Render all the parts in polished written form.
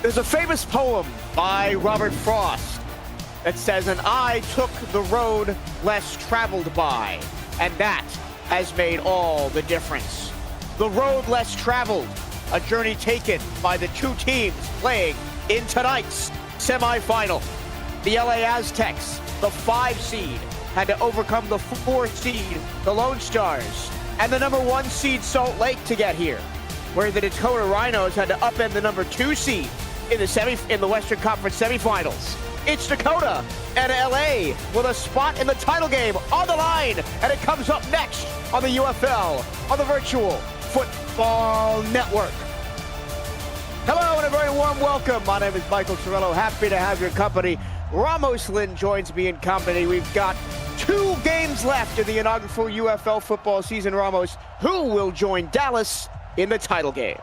There's a famous poem by Robert Frost that says, "And I took the road less traveled by, and that has made all the difference." The road less traveled, a journey taken by the two teams playing in tonight's semifinal. The LA Aztecs, the 5 seed, had to overcome the 4 seed, the Lone Stars, and the number 1 seed, Salt Lake, to get here, where the Dakota Rhinos had to upend the number 2 seed in the Western Conference semifinals. It's Dakota and LA with a spot in the title game on the line, and it comes up next on the UFL, on the Virtual Football Network. Hello and a very warm welcome. My name is Michael Torello. Happy to have your company. Ramos Lynn joins me in company. We've got 2 games left in the inaugural UFL football season. Ramos, who will join Dallas in the title game?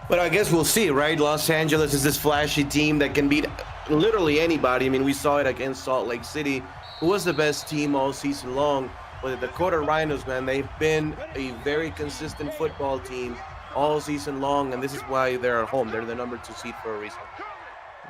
But I guess we'll see, right? Los Angeles is this flashy team that can beat literally anybody. I mean, we saw it against Salt Lake City, who was the best team all season long. But the Dakota Rhinos, man, they've been a very consistent football team all season long, and this is why they're at home. They're the number 2 seed for a reason.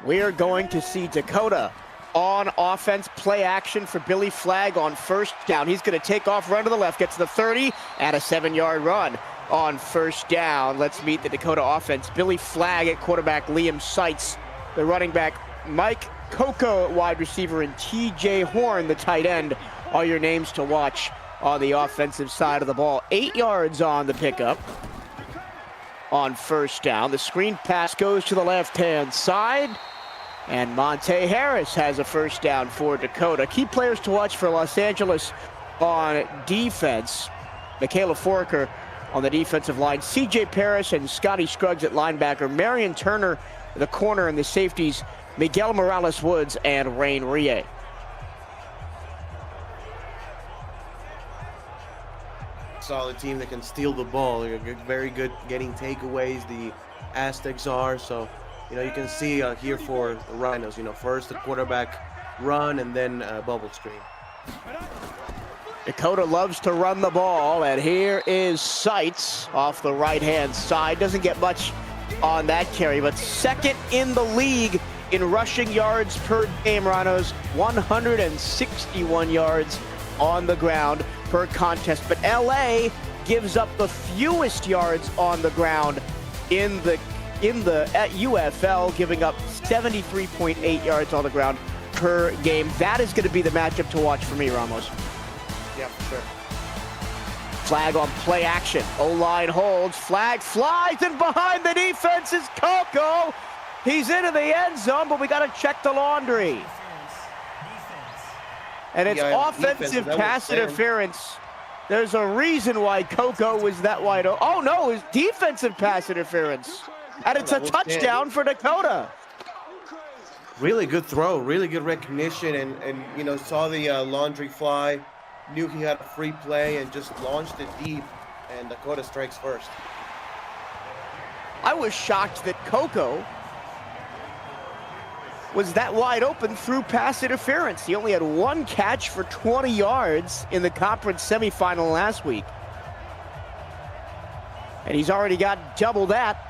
We're going to see Dakota on offense, play action for Billy Flagg on first down. He's going to take off, run to the left, get to the 30, and a 7-yard run on first down. Let's meet the Dakota offense. Billy Flagg at quarterback, Liam Seitz, the running back, Mike Coco at wide receiver, and TJ Horn, the tight end, are your names to watch on the offensive side of the ball. 8 yards on the pickup on first down. The screen pass goes to the left-hand side, and Monte Harris has a first down for Dakota. Key players to watch for Los Angeles on defense: Michaela Foraker on the defensive line, CJ Parrish and Scotty Scruggs at linebacker, Marion Turner, the corner, and the safeties, Miguel Morales-Woods and Rain Rie. Solid team that can steal the ball. They're very good getting takeaways. The Aztecs are, so you can see here for the Rhinos, first the quarterback run and then bubble screen. Dakota loves to run the ball, and here is Seitz off the right-hand side. Doesn't get much on that carry, but second in the league in rushing yards per game. Rhinos 161 yards on the ground per contest, but LA gives up the fewest yards on the ground in the UFL, giving up 73.8 yards on the ground per game. That is going to be the matchup to watch for me, Ramos. Yeah, for sure. Flag on play action. O-line holds. Flag flies, and behind the defense is Coco. He's into the end zone, but we got to check the laundry. And it's offensive pass interference. There's a reason why Coco was that wide open. Oh no, it's defensive pass interference. And it's a touchdown for Dakota. Really good throw, really good recognition, and saw the laundry fly, knew he had a free play, and just launched it deep, and Dakota strikes first. I was shocked that Coco was that wide open through pass interference. He only had 1 catch for 20 yards in the conference semifinal last week. And he's already got double that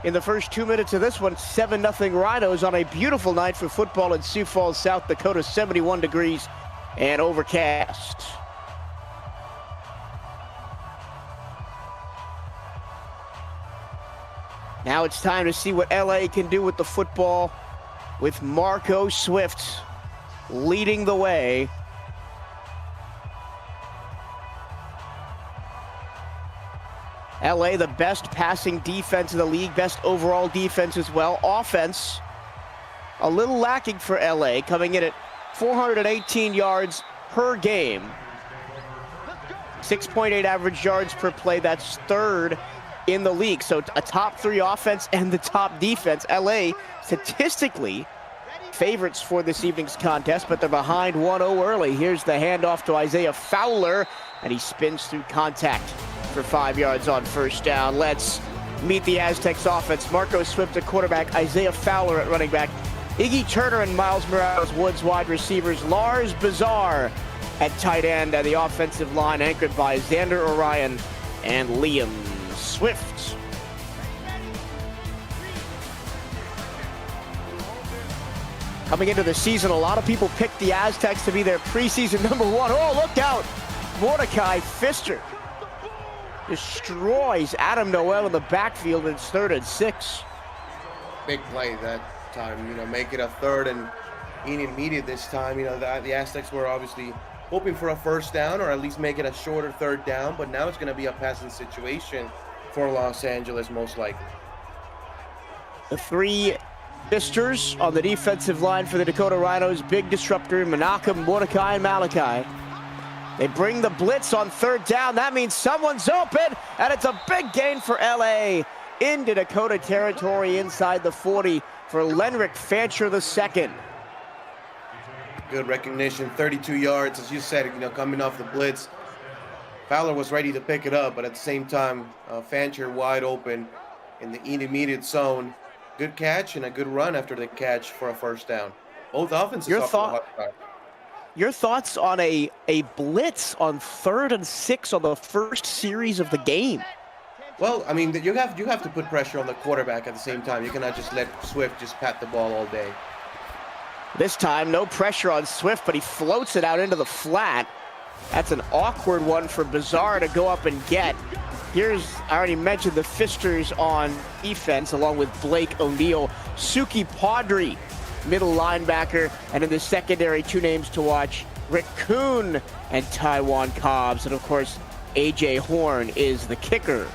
in the first 2 minutes of this one. 7-0 Rhinos on a beautiful night for football in Sioux Falls, South Dakota. 71 degrees and overcast. Now it's time to see what LA can do with the football, with Marco Swift leading the way. LA, the best passing defense in the league, best overall defense as well. Offense, a little lacking for LA, coming in at 418 yards per game. 6.8 average yards per play. That's 3rd in the league. So a top 3 offense and the top defense. LA statistically favorites for this evening's contest, but they're behind 1-0 early. Here's the handoff to Isaiah Fowler, and he spins through contact for 5 yards on first down. Let's meet the Aztecs offense. Marco Swift at quarterback, Isaiah Fowler at running back, Iggy Turner and Miles Morales-Woods wide receivers, Lars Bazar at tight end, and the offensive line anchored by Xander Orion and Liam Swift. Coming into the season, a lot of people picked the Aztecs to be their preseason #1. Oh, look out! Mordecai Pfister destroys Adam Noel in the backfield, and it's 3rd and 6. Big play that time, you know, make it a 3rd and intermediate this time. You know, the Aztecs were obviously hoping for a first down, or at least make it a shorter 3rd down, but now it's going to be a passing situation for Los Angeles, most likely. The 3 Pfisters on the defensive line for the Dakota Rhinos. Big disruptor, Menachem, Mordecai, and Malachi. They bring the blitz on 3rd down. That means someone's open, and it's a big gain for LA into Dakota territory inside the 40 for Lenrick Fancher II. Good recognition, 32 yards, as you said, you know, coming off the blitz. Fowler was ready to pick it up, but at the same time, Fancher wide open in the intermediate zone. Good catch and a good run after the catch for a first down. Both offenses. Your thoughts on a blitz on 3rd and 6 on the first series of the game? Well, I mean, you have to put pressure on the quarterback at the same time. You cannot just let Swift just pat the ball all day. This time, no pressure on Swift, but he floats it out into the flat. That's an awkward one for Bizarre to go up and get. Here's, I already mentioned the Pfisters on defense, along with Blake O'Neal. Suki Padri, middle linebacker, and in the secondary, 2 names to watch, Rick Kuhn and Taiwan Cobbs. And of course, AJ Horn is the kicker.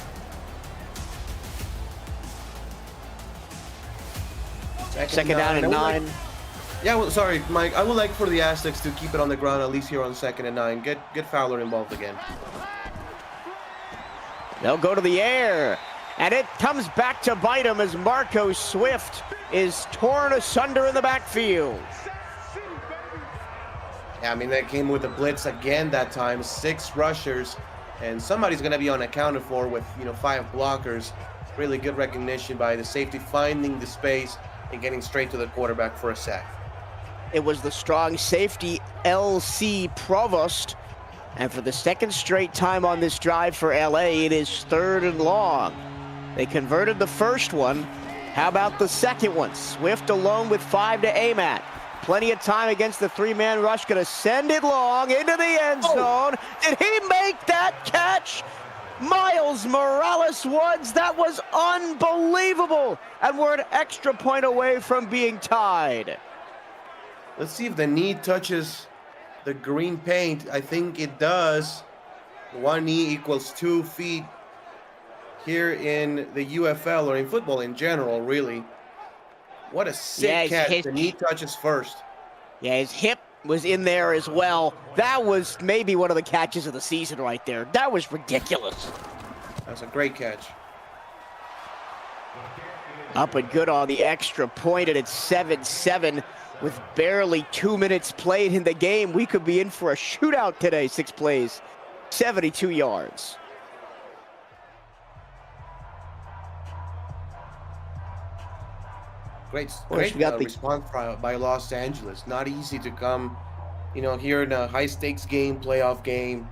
Second down and 9. Yeah, well, sorry, Mike. I would like for the Aztecs to keep it on the ground, at least here on 2nd and 9. Get Fowler involved again. They'll go to the air, and it comes back to bite him as Marco Swift is torn asunder in the backfield. Yeah, I mean, they came with a blitz again that time. 6 rushers, and somebody's going to be unaccounted for with, you know, 5 blockers. Really good recognition by the safety, finding the space and getting straight to the quarterback for a sack. It was the strong safety, L.C. Provost. And for the 2nd straight time on this drive for LA, it is 3rd and long. They converted the first one. How about the second one? Swift alone with 5 to aim at. Plenty of time against the 3-man rush. Going to send it long into the end zone. Did he make that catch? Miles Morales Woods, that was unbelievable. And we're an extra point away from being tied. Let's see if the knee touches the green paint. I think it does. 1 knee equals 2 feet here in the UFL, or in football in general, really. What a sick catch. The knee touches first. Yeah, his hip was in there as well. That was maybe one of the catches of the season right there. That was ridiculous. That's a great catch. Up and good on the extra point, and it's 7-7 with barely 2 minutes played in the game. We could be in for a shootout today. 6 plays, 72 yards. Great response by Los Angeles. Not easy to come, you know, here in a high-stakes game, playoff game,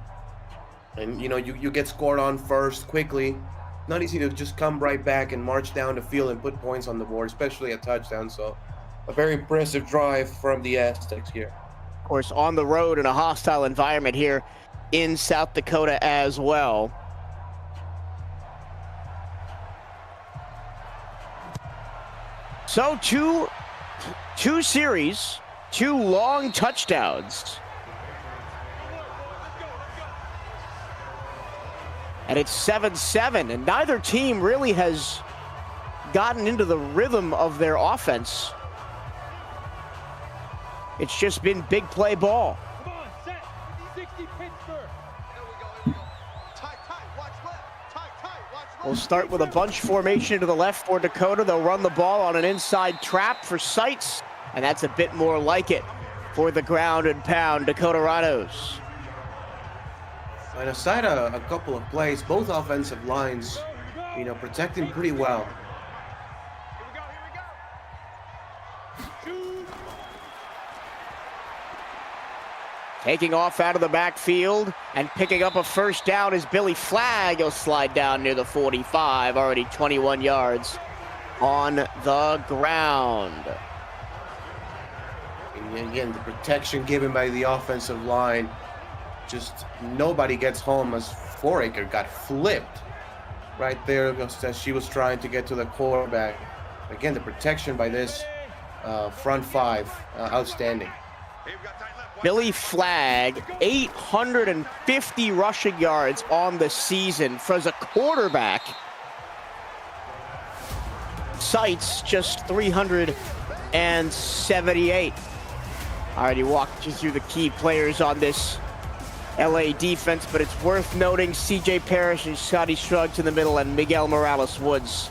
and, you know, you get scored on first quickly. Not easy to just come right back and march down the field and put points on the board, especially a touchdown. So a very impressive drive from the Aztecs here. Of course, on the road in a hostile environment here in South Dakota as well. So two series, 2 long touchdowns. And it's 7-7, and neither team really has gotten into the rhythm of their offense. It's just been big play ball. Come on, set. 60 Pittsburgh. We'll start with a bunch formation to the left for Dakota. They'll run the ball on an inside trap for Seitz, and that's a bit more like it for the ground and pound Dakota Rhinos. And aside a couple of plays, both offensive lines, you know, protecting pretty well. Taking off out of the backfield and picking up a first down is Billy Flagg. He'll slide down near the 45, already 21 yards on the ground. And again, the protection given by the offensive line, just nobody gets home as Foraker got flipped right there as she was trying to get to the quarterback. Again, the protection by this front five, outstanding. Billy Flagg, 850 rushing yards on the season for as a quarterback. Sights just 378. I already walked you through the key players on this LA defense, but it's worth noting CJ Parrish and Scotty Scruggs in the middle, and Miguel Morales-Woods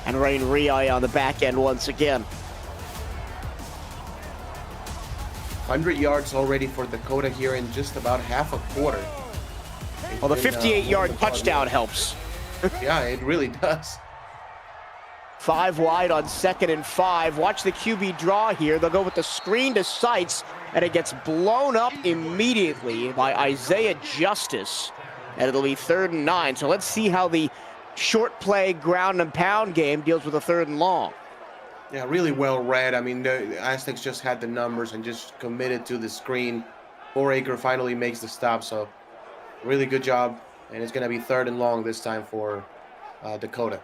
and Rain Riai on the back end once again. 100 yards already for Dakota here in just about half a quarter. Well, the 58-yard touchdown helps. Yeah, it really does. 5 wide on 2nd and 5. Watch the QB draw here. They'll go with the screen to Sights, and it gets blown up immediately by Isaiah Justice, and it'll be 3rd and 9. So let's see how the short play ground and pound game deals with a 3rd and long. Yeah, really well read. I mean, the Aztecs just had the numbers and just committed to the screen. Foraker finally makes the stop, so really good job. And it's going to be 3rd and long this time for Dakota.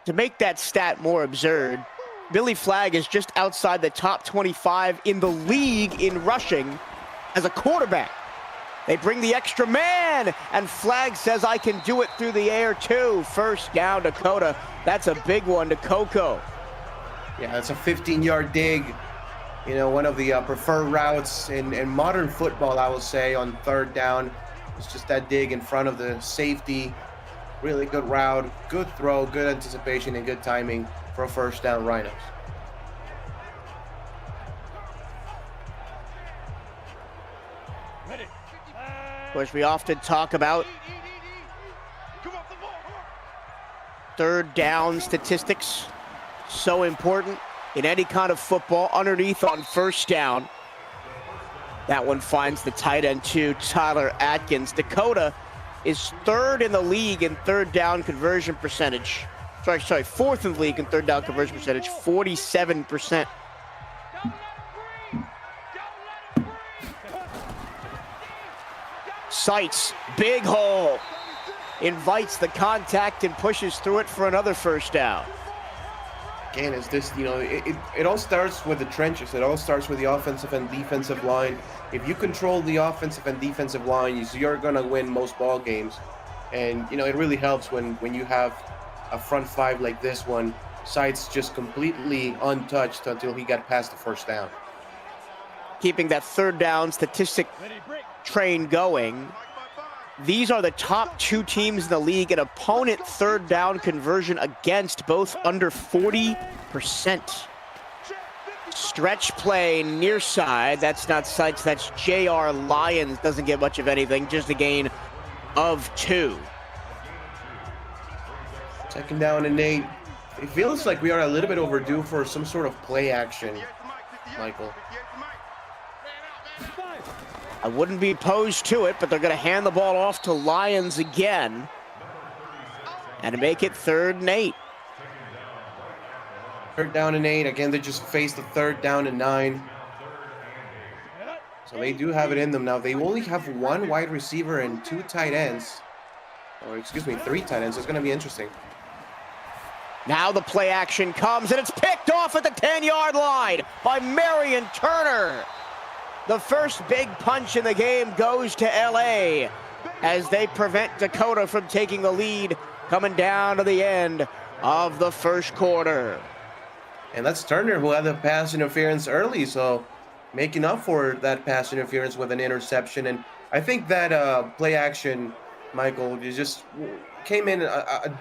To make that stat more absurd, Billy Flagg is just outside the top 25 in the league in rushing as a quarterback. They bring the extra man, and Flagg says, I can do it through the air too. 1st down, Dakota. That's a big one to Coco. Yeah, it's a 15-yard dig. You know, one of the preferred routes in modern football, I will say, on 3rd down. It's just that dig in front of the safety. Really good route, good throw, good anticipation, and good timing for a 1st down, Rhinos. Which we often talk about 3rd down statistics, so important in any kind of football. Underneath on 1st down, that one finds the tight end too, Tyler Atkins. Dakota is 3rd in the league in 3rd down conversion percentage. Sorry, 4th in the league in 3rd down conversion percentage, 47%. Sights, big hole, invites the contact and pushes through it for another 1st down. Again, it's this, you know, it all starts with the trenches. It all starts with the offensive and defensive line. If you control the offensive and defensive line, you're going to win most ball games. And, you know, it really helps when you have a front five like this one. Sights just completely untouched until he got past the 1st down. Keeping that 3rd down statistic train going. These are the top 2 teams in the league in opponent 3rd down conversion against, both under 40%. Stretch play near side. That's not Sights, that's J.R. Lyons. Doesn't get much of anything, just a gain of 2. 2nd down and 8. It feels like we are a little bit overdue for some sort of play action, Michael. I wouldn't be opposed to it, but they're going to hand the ball off to Lyons again and make it 3rd and 8. 3rd down and 8. Again, they just faced the 3rd down and 9. So they do have it in them now. They only have 1 wide receiver and 2 tight ends. Or excuse me, 3 tight ends. So it's going to be interesting. Now the play action comes, and it's picked off at the 10-yard line by Marion Turner. The first big punch in the game goes to LA as they prevent Dakota from taking the lead coming down to the end of the 1st quarter. And that's Turner, who had the pass interference early, so making up for that pass interference with an interception. And I think that play action, Michael, you just came in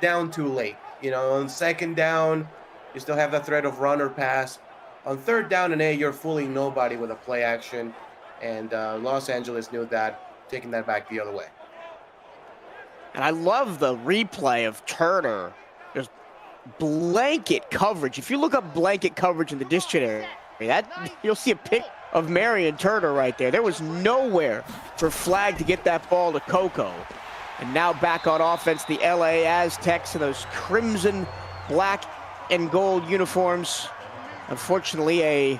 down too late. You know, on 2nd down, you still have that threat of run or pass. On 3rd down and 8, you're fooling nobody with a play action. And Los Angeles knew that, taking that back the other way. And I love the replay of Turner. There's blanket coverage. If you look up blanket coverage in the dictionary, you'll see a pic of Marion Turner right there. There was nowhere for Flagg to get that ball to Coco. And now back on offense, the LA Aztecs in those crimson, black, and gold uniforms. Unfortunately, a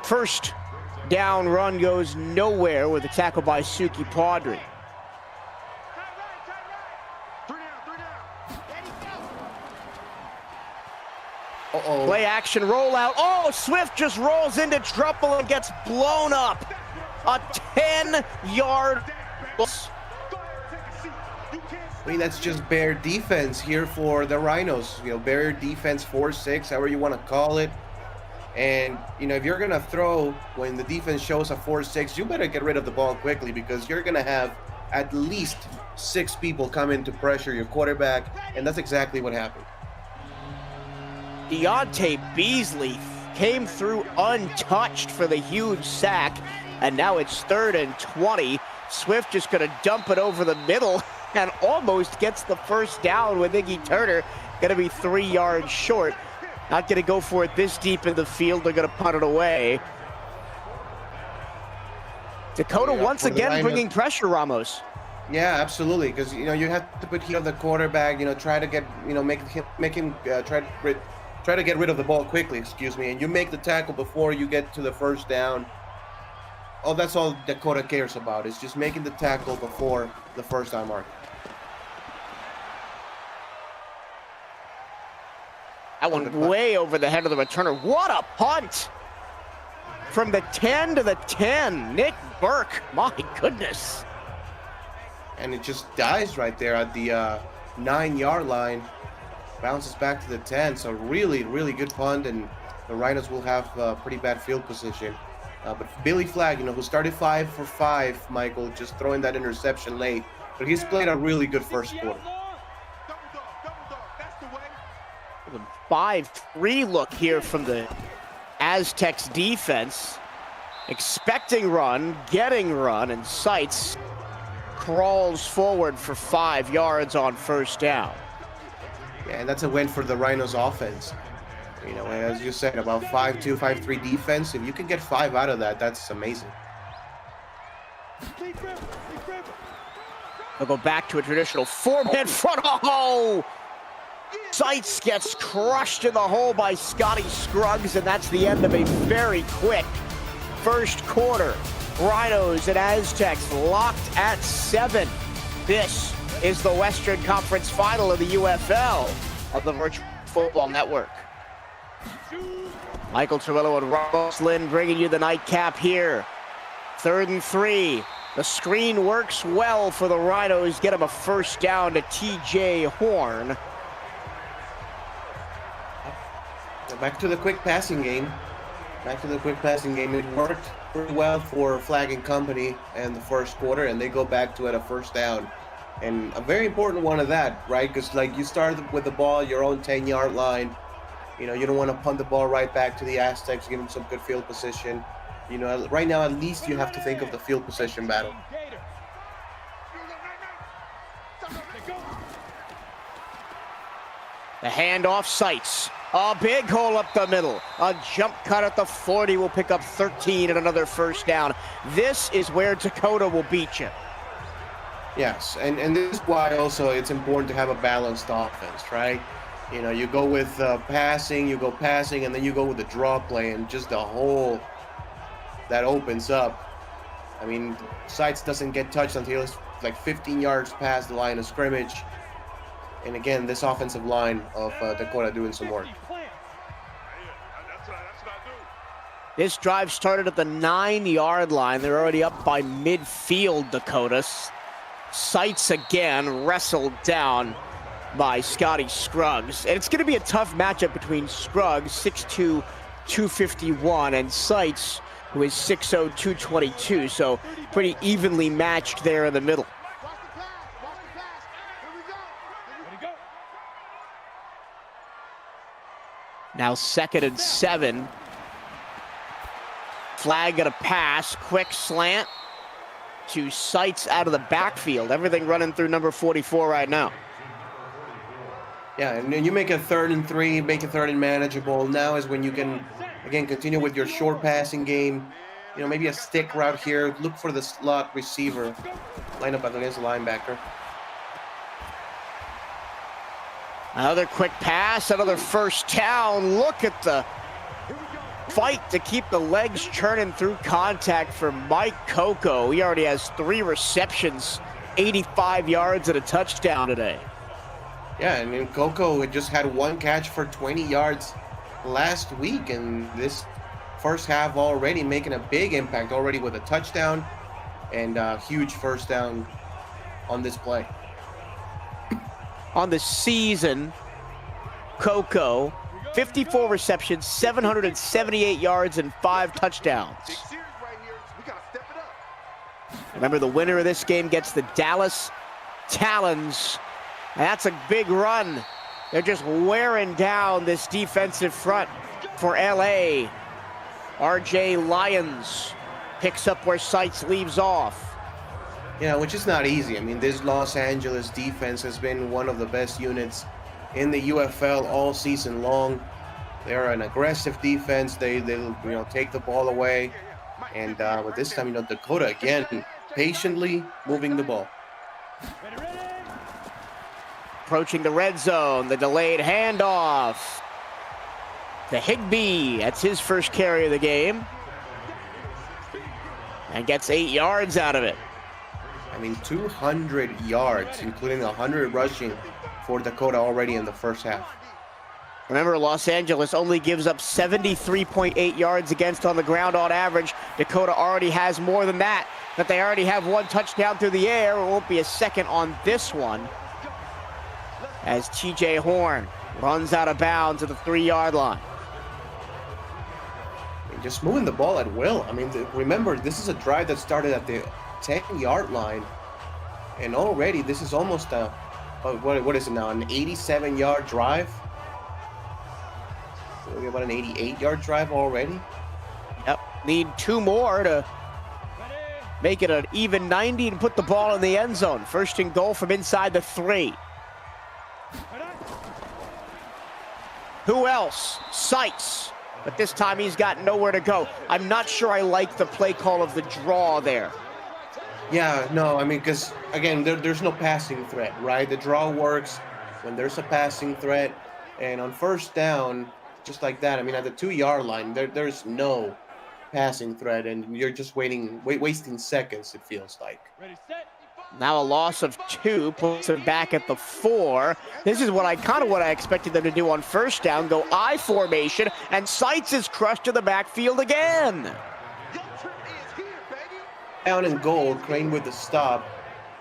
first down run goes nowhere with a tackle by Suki Padre. Uh-oh. Play action rollout. Oh, Swift just rolls into trouble and gets blown up. A 10-yard loss. I mean, that's just bare defense here for the Rhinos. You know, bare defense, 4-6, however you want to call it. And, you know, if you're going to throw when the defense shows a 4-6, you better get rid of the ball quickly because you're going to have at least 6 people come in to pressure your quarterback. And that's exactly what happened. Deontay Beasley came through untouched for the huge sack. And now it's 3rd and 20. Swift just going to dump it over the middle and almost gets the first down with Iggy Turner. Going to be 3 yards short. Not going to go for it this deep in the field. They're going to punt it away. Dakota once again bringing pressure, Ramos. Yeah, absolutely. Because, you know, you have to put heat on the quarterback, you know, try to get, you know, make him try to get rid of the ball quickly, excuse me. And you make the tackle before you get to the first down. Oh, that's all Dakota cares about, is just making the tackle before the first down mark. That one way over the head of the returner. What a punt! From the 10 to the 10. Nick Burke, my goodness. And it just dies right there at the 9-yard line. Bounces back to the 10. So really, really good punt, and the Rhinos will have pretty bad field position. But Billy Flagg, you know, who started 5 for 5, Michael, just throwing that interception late. But he's played a really good first quarter. The 5-3 look here from the Aztecs defense. Expecting run, getting run, and Seitz crawls forward for 5 yards on first down. Yeah, and that's a win for the Rhinos offense. You know, as you said, about 5-2, 5-3 defense. If you can get 5 out of that, that's amazing. They'll go back to a traditional 4-man front. Oh! Seitz gets crushed in the hole by Scotty Scruggs, and that's the end of a very quick first quarter. Rhinos and Aztecs locked at 7. This is the Western Conference Final of the UFL of the Virtual Football Network. Michael Torello and Ramos Lynn bringing you the nightcap here. 3rd and 3. The screen works well for the Rhinos. Get him a first down to TJ Horn. Back to the quick passing game. It worked pretty well for Flagg and company in the first quarter, and they go back to it a first down. And a very important one of that, right? Because, like, you started with the ball, your own 10-yard line. You know, you don't want to punt the ball right back to the Aztecs, give them some good field position. You know, right now, at least you have to think of the field position battle. The handoff Seitz. A big hole up the middle. A jump cut at the 40 will pick up 13 and another first down. This is where Dakota will beat you. Yes, and this is why also it's important to have a balanced offense, right? You know, you go with passing, and then you go with the draw play, and just the hole that opens up. I mean, Seitz doesn't get touched until it's like 15 yards past the line of scrimmage. And again, this offensive line of Dakota doing some work. This drive started at the 9-yard line. They're already up by midfield, Dakota. Seitz again wrestled down by Scotty Scruggs. And it's going to be a tough matchup between Scruggs, 6'2", 251, and Seitz, who is 6'0", 222. So pretty evenly matched there in the middle. Now 2nd and 7. Flagg got a pass, quick slant to Seitz out of the backfield. Everything running through number 44 right now. Yeah, and you make a 3rd and 3, make a 3rd and manageable. Now is when you can, again, continue with your short passing game. You know, maybe a stick route here. Look for the slot receiver. Line up against the linebacker. Another quick pass, another first down. Look at the fight to keep the legs churning through contact for Mike Coco. He already has 3 receptions, 85 yards and a touchdown today. Yeah, I mean, Coco had just had 1 catch for 20 yards last week, and this first half already making a big impact already with a touchdown and a huge first down on this play. On the season, Coco, 54 receptions, 778 yards, and 5 touchdowns. Remember, the winner of this game gets the Dallas Talons. And that's a big run. They're just wearing down this defensive front for LA. RJ Lyons picks up where Seitz leaves off. Yeah, which is not easy. I mean, this Los Angeles defense has been one of the best units in the UFL all season long. They're an aggressive defense. They take the ball away. And but this time, Dakota again patiently moving the ball. Approaching the red zone, the delayed handoff. The Higbee, that's his first carry of the game. And gets 8 yards out of it. I mean, 200 yards, including 100 rushing for Dakota already in the first half. Remember, Los Angeles only gives up 73.8 yards against on the ground on average. Dakota already has more than that, but they already have 1 touchdown through the air. It won't be a second on this one, as TJ Horn runs out of bounds at the 3-yard line. Just moving the ball at will. I mean, remember, this is a drive that started at the 10-yard line, and already this is almost a, what is it now, an 87-yard drive? So we're about an 88-yard drive already? Yep, need 2 more to make it an even 90 and put the ball in the end zone. First and goal from inside the 3. Who else? Seitz. But this time he's got nowhere to go. I'm not sure I like the play call of the draw there. Yeah, no, I mean, because, again, there's no passing threat, right? The draw works when there's a passing threat. And on first down, just like that, I mean, at the 2-yard line, there's no passing threat. And you're just wasting seconds, it feels like. Ready, set. Now a loss of 2 puts him back at the 4. This is what I expected them to do on first down, go I formation, and Seitz is crushed to the backfield again. Down and goal, Crane with the stop.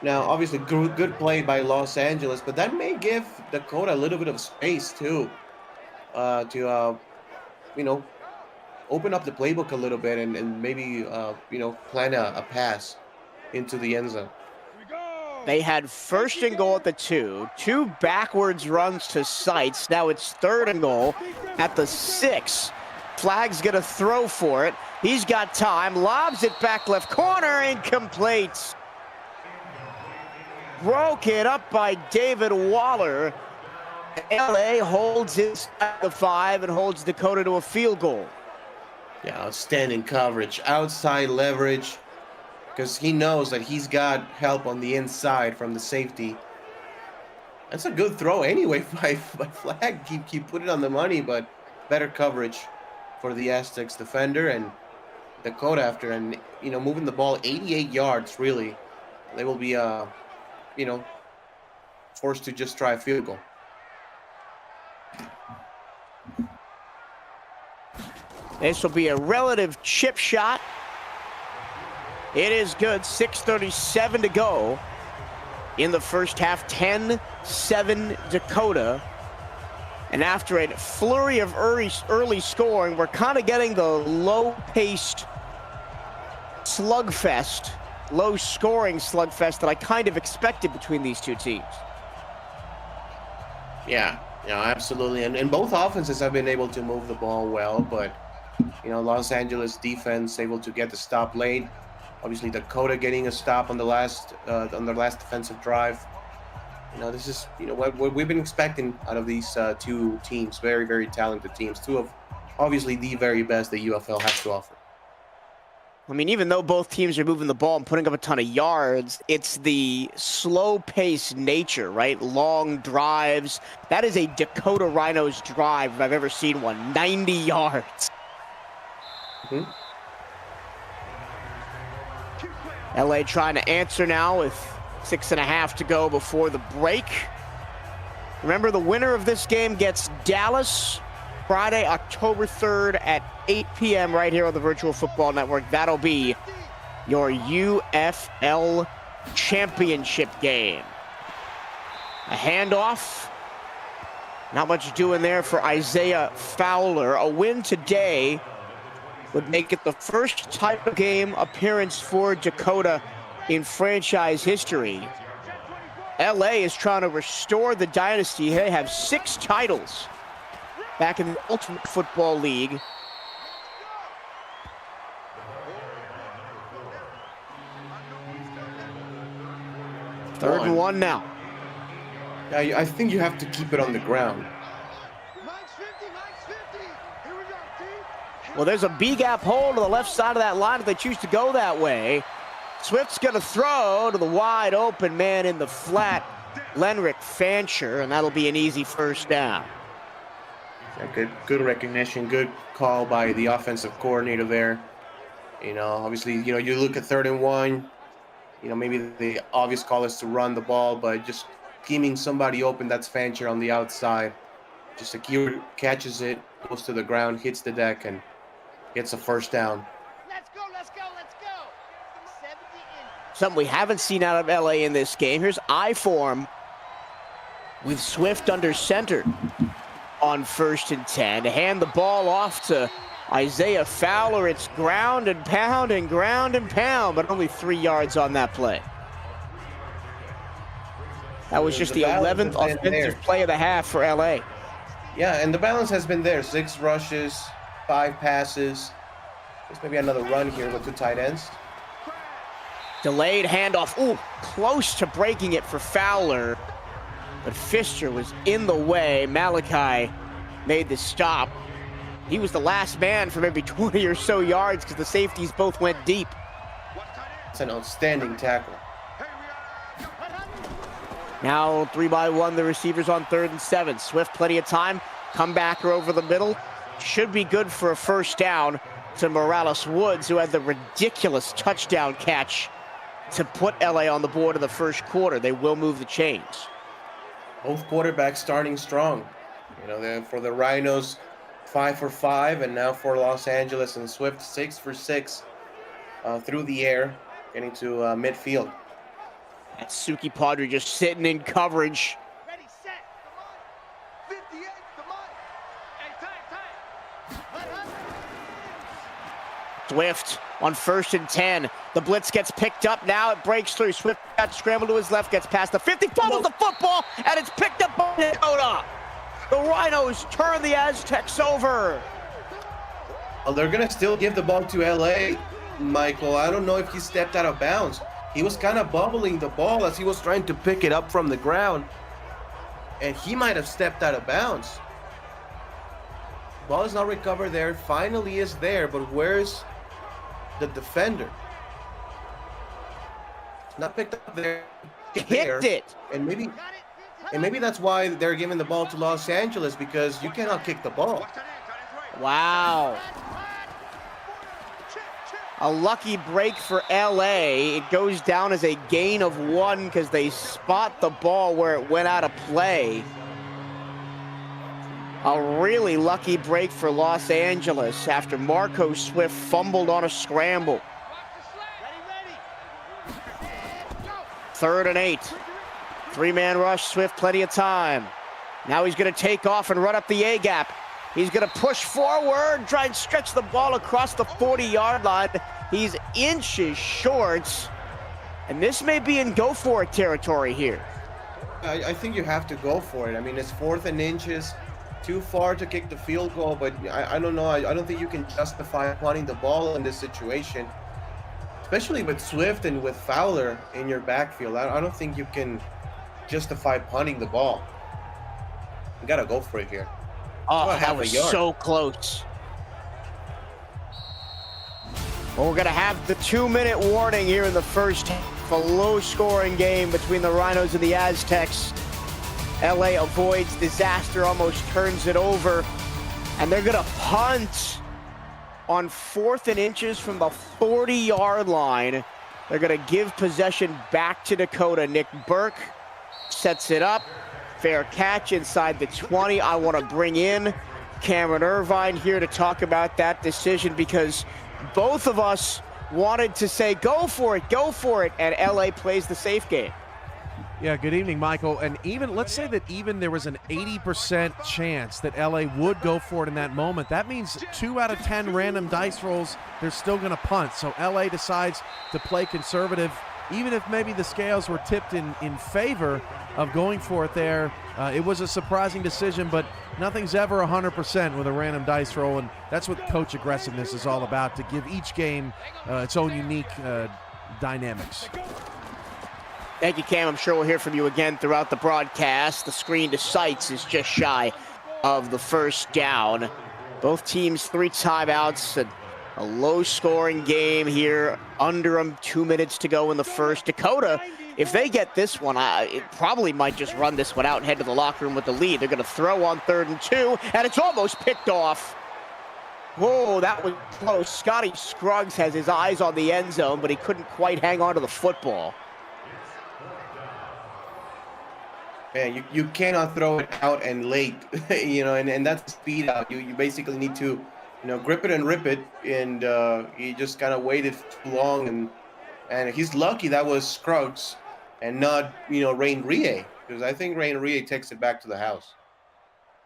Now, obviously, good play by Los Angeles, but that may give Dakota a little bit of space too, to open up the playbook a little bit and maybe plan a pass into the end zone. They had first and goal at the 2, 2 backwards runs to Seitz. Now it's 3rd and goal at the 6. Flag's gonna throw for it. He's got time, lobs it back left corner, incomplete. Broken up by David Waller. LA holds inside the 5 and holds Dakota to a field goal. Yeah, outstanding coverage, outside leverage, because he knows that he's got help on the inside from the safety. That's a good throw anyway by Flag. Keep putting it on the money, but better coverage for the Aztecs defender. And Dakota, after moving the ball 88 yards, really, they will be forced to just try a field goal. This will be a relative chip shot. It is good. 6:37 to go in the first half. 10-7 Dakota. And after a flurry of early scoring, we're kind of getting the low-paced slugfest, low-scoring slugfest that I kind of expected between these two teams. Yeah, absolutely. And both offenses have been able to move the ball well, but Los Angeles defense able to get the stop late. Obviously, Dakota getting a stop on the last defensive drive. This is what we've been expecting out of these 2 teams. Very, very talented teams. 2 of obviously the very best the UFL has to offer. I mean, even though both teams are moving the ball and putting up a ton of yards, it's the slow-paced nature, right? Long drives. That is a Dakota Rhinos drive if I've ever seen one. 90 yards. Mhm. LA trying to answer now with 6.5 to go before the break. Remember, the winner of this game gets Dallas Friday, October 3rd at 8 p.m. right here on the Virtual Football Network. That'll be your UFL championship game. A handoff. Not much doing there for Isaiah Fowler. A win today would make it the first title game appearance for Dakota in franchise history. LA is trying to restore the dynasty. They have 6 titles back in the Ultimate Football League. Third and 1 now. Yeah, I think you have to keep it on the ground. Well, there's a B-gap hole to the left side of that line if they choose to go that way. Swift's going to throw to the wide open man in the flat, Lenrick Fancher, and that'll be an easy first down. Yeah, good recognition, good call by the offensive coordinator there. You know, obviously, you know, you look at 3rd and 1, you know, maybe the obvious call is to run the ball, but just scheming somebody open, that's Fancher on the outside. Just secure, catches it, goes to the ground, hits the deck, and gets a first down. Let's go, let's go, let's go. 70 in. Something we haven't seen out of LA in this game. Here's I form with Swift under center on 1st and 10. To hand the ball off to Isaiah Fowler. It's ground and pound and ground and pound, but only 3 yards on that play. That was just the 11th offensive play of the half for LA. Yeah, and the balance has been there. 6 rushes, 5 passes. There's maybe another run here with 2 tight ends. Delayed handoff. Ooh, close to breaking it for Fowler. But Fisher was in the way. Malachi made the stop. He was the last man for maybe 20 or so yards because the safeties both went deep. It's an outstanding tackle. Now 3-by-1, the receivers on 3rd and 7. Swift, plenty of time. Comebacker over the middle. Should be good for a first down to Morales Woods, who had the ridiculous touchdown catch to put LA on the board in the first quarter. They will move the chains. Both quarterbacks starting strong. You know, for the Rhinos, 5 for 5, and now for Los Angeles and Swift, 6 for 6 through the air, getting to midfield. That's Suki Padre just sitting in coverage. Ready, set, come on. 58, come on. Hey, time. Swift on 1st and 10. The blitz gets picked up now. It breaks through. Swift got scrambled to his left, gets past the 50, fumbles the football, and it's picked up by Dakota. The Rhinos turn the Aztecs over. Well, they're going to still give the ball to LA, Michael. I don't know if he stepped out of bounds. He was kind of bubbling the ball as he was trying to pick it up from the ground, and he might have stepped out of bounds. Ball is not recovered there. Finally is there, but where's the defender? It's not picked up there. Kicked it. And maybe that's why they're giving the ball to Los Angeles, because you cannot kick the ball. Wow. A lucky break for LA. It goes down as a gain of 1 because they spot the ball where it went out of play. A really lucky break for Los Angeles after Marco Swift fumbled on a scramble. 3rd and 8. 3-man rush, Swift, plenty of time. Now he's going to take off and run up the A-gap. He's going to push forward, try and stretch the ball across the 40-yard line. He's inches short, and this may be in go-for-it territory here. I think you have to go for it. I mean, it's 4th and inches, too far to kick the field goal, but I don't know. I don't think you can justify punting the ball in this situation, especially with Swift and with Fowler in your backfield. I don't think you can justify punting the ball. You got to go for it here. Oh, that was so close. Well, we're going to have the 2-minute warning here in the first half. A low-scoring game between the Rhinos and the Aztecs. LA avoids disaster, almost turns it over. And they're going to punt on 4th and inches from the 40-yard line. They're going to give possession back to Dakota. Nick Burke sets it up. Fair catch inside the 20. I want to bring in Cameron Irvine here to talk about that decision, because both of us wanted to say, go for it, and LA plays the safe game. Yeah, good evening, Michael. And even, let's say that even there was an 80% chance that LA would go for it in that moment. That means 2 out of 10 random dice rolls, they're still going to punt. So LA decides to play conservative, even if maybe the scales were tipped in favor of going for it there. It was a surprising decision, but nothing's ever 100% with a random dice roll, and that's what coach aggressiveness is all about, to give each game its own unique dynamics. Thank you, Cam. I'm sure we'll hear from you again throughout the broadcast. The screen to sights is just shy of the first down. Both teams 3 timeouts, and a low-scoring game here. Under them, 2 minutes to go in the first. Dakota, if they get this one, it probably might just run this one out and head to the locker room with the lead. They're going to throw on 3rd and 2, and it's almost picked off. Whoa, that was close. Scotty Scruggs has his eyes on the end zone, but he couldn't quite hang on to the football. Man, you cannot throw it out and late, you know, and that's speed out. You basically need to, you know, grip it and rip it, and he just kind of waited too long, and he's lucky that was Scruggs and not, you know, Rain Rie, because I think Rain Rie takes it back to the house.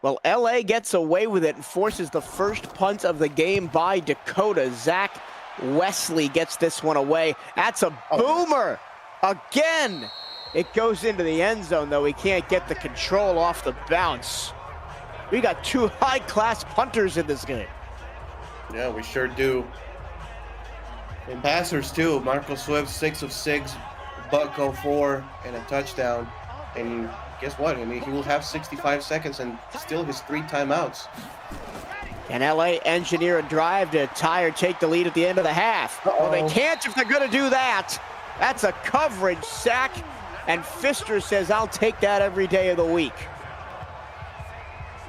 Well, LA gets away with it and forces the first punt of the game by Dakota. Zach Wesley gets this one away. That's a boomer again. It goes into the end zone, though. He can't get the control off the bounce. We got 2 high-class punters in this game. Yeah, we sure do. And passers, too. Marco Swift, 6 of 6, Buck 04, and a touchdown. And guess what? I mean, he will have 65 seconds and still his 3 timeouts. And LA engineer a drive to tie or take the lead at the end of the half. Well, they can't if they're going to do that. That's a coverage sack. And Pfister says, I'll take that every day of the week.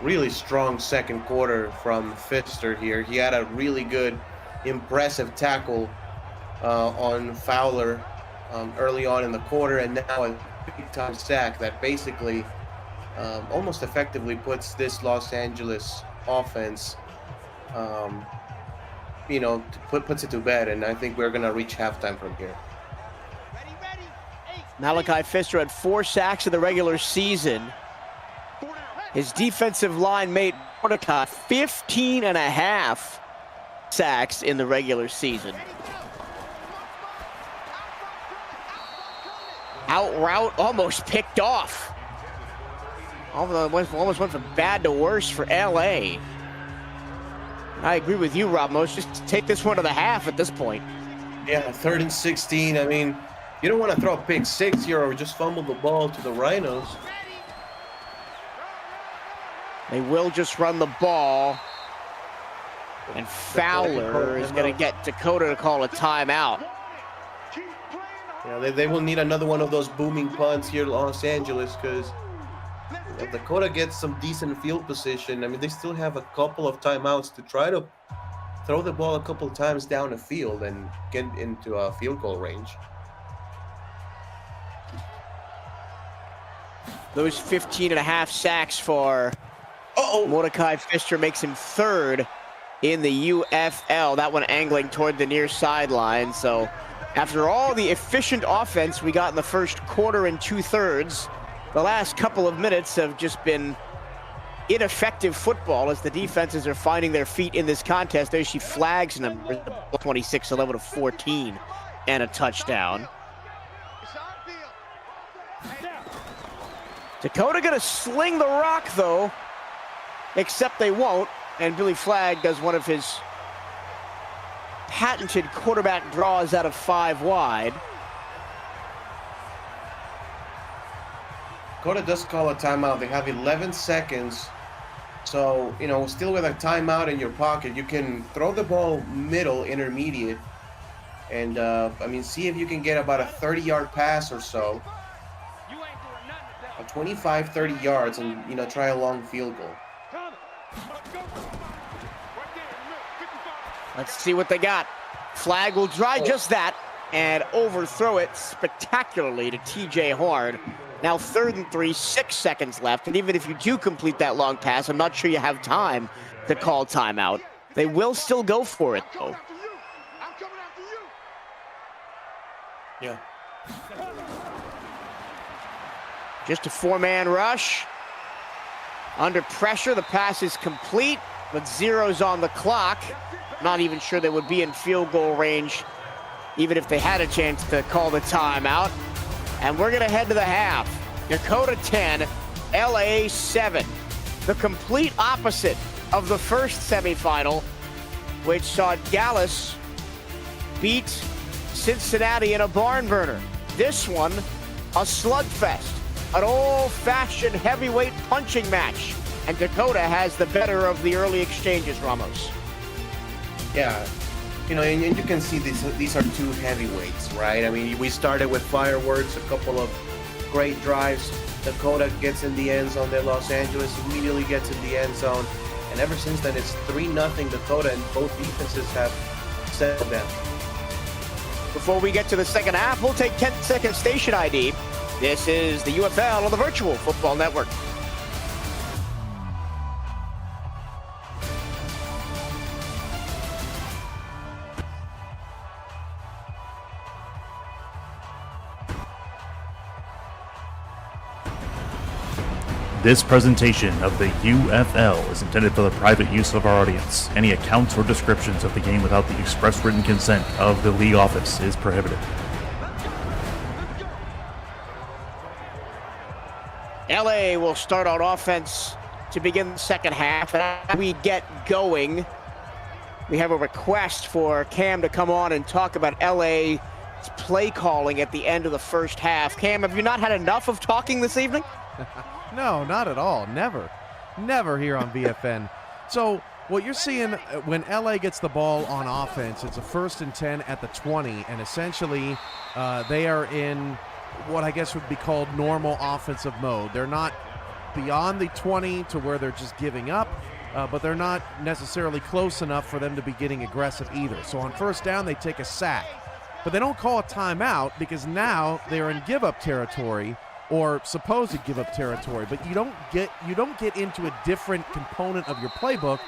Really strong second quarter from Pfister here. He had a really good, impressive tackle on Fowler early on in the quarter, and now a big-time sack that basically almost effectively puts this Los Angeles offense, you know, puts it to bed, and I think we're going to reach halftime from here. Malachi Pfister had 4 sacks in the regular season. His defensive line mate Mordecai 15.5 sacks in the regular season. Out route, almost picked off. Almost went from bad to worse for LA. I agree with you, Ramos. Just take this one to the half at this point. Yeah, 3rd and 16. I mean, you don't want to throw a pick 6 here or just fumble the ball to the Rhinos. They will just run the ball. And Fowler is going to get Dakota to call a timeout. Yeah, they will need another one of those booming punts here in Los Angeles, because if Dakota gets some decent field position, I mean, they still have a couple of timeouts to try to throw the ball a couple of times down the field and get into a field goal range. Those 15.5 sacks for Mordecai Pfister makes him 3rd in the UFL. That one angling toward the near sideline. So after all the efficient offense we got in the first quarter and 2/3, the last couple of minutes have just been ineffective football as the defenses are finding their feet in this contest. There she flags number 26, 11 to 14, and a touchdown. Dakota gonna sling the rock though, except they won't, and Billy Flagg does one of his patented quarterback draws out of 5 wide. Dakota does call a timeout. They have 11 seconds. So, you know, still with a timeout in your pocket, you can throw the ball middle, intermediate, And, I mean, see if you can get about a 30-yard pass or so. 25, 30 yards and, you know, try a long field goal. Let's see what they got. Flag will try just that and overthrow it spectacularly to TJ Horn. Now 3rd and 3, 6 seconds left. And even if you do complete that long pass, I'm not sure you have time to call timeout. They will still go for it, though. Yeah. Just a 4-man rush. Under pressure, the pass is complete, but 0's on the clock. Not even sure they would be in field goal range, even if they had a chance to call the timeout. And we're gonna head to the half. Dakota 10, LA 7. The complete opposite of the first semifinal, which saw Dallas beat Cincinnati in a barn burner. This one, a slugfest, an old-fashioned heavyweight punching match. And Dakota has the better of the early exchanges, Ramos. Yeah, you know, and you can see these are two heavyweights, right? I mean, we started with fireworks, a couple of great drives. Dakota gets in the end zone, then Los Angeles immediately gets in the end zone. And ever since then, it's 3-0 Dakota, and both defenses have settled down. Before we get to the second half, we'll take 10-second station ID. This is the UFL on the Virtual Football Network. This presentation of the UFL is intended for the private use of our audience. Any accounts or descriptions of the game without the express written consent of the league office is prohibited. LA will start on offense to begin the second half. As we get going, we have a request for Cam to come on and talk about LA's play calling at the end of the first half. Cam, have you not had enough of talking this evening? No, not at all. Never. Never here on BFN. So what you're seeing when LA gets the ball on offense, it's a 1st and 10 at the 20, and essentially they are in what I guess would be called normal offensive mode. They're not beyond the 20 to where they're just giving up, but they're not necessarily close enough for them to be getting aggressive either. So on 1st down, they take a sack. But they don't call a timeout because now they're in give-up territory, or supposed give-up territory. But you don't get into a different component of your playbook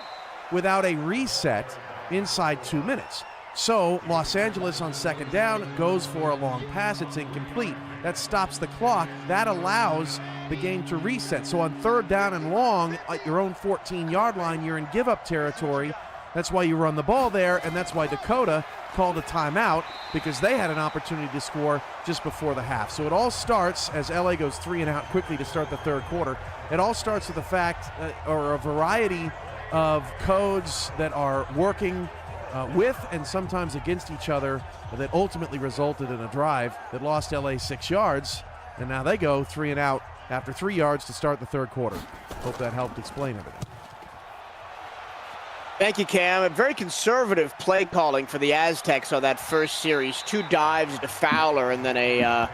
without a reset inside 2 minutes. So Los Angeles on 2nd down goes for a long pass. It's incomplete. That stops the clock. That allows the game to reset. So on 3rd down and long at your own 14-yard line, you're in give-up territory. That's why you run the ball there, and that's why Dakota called a timeout, because they had an opportunity to score just before the half. So it all starts as LA goes 3 and out quickly to start the 3rd quarter. It all starts with the fact, or a variety of codes that are working with and sometimes against each other that ultimately resulted in a drive that lost LA 6 yards, and now they go 3 and out after 3 yards to start the 3rd quarter. Hope that helped explain everything. Thank you, Cam. A very conservative play calling for the Aztecs on that first series. 2 dives to Fowler and then a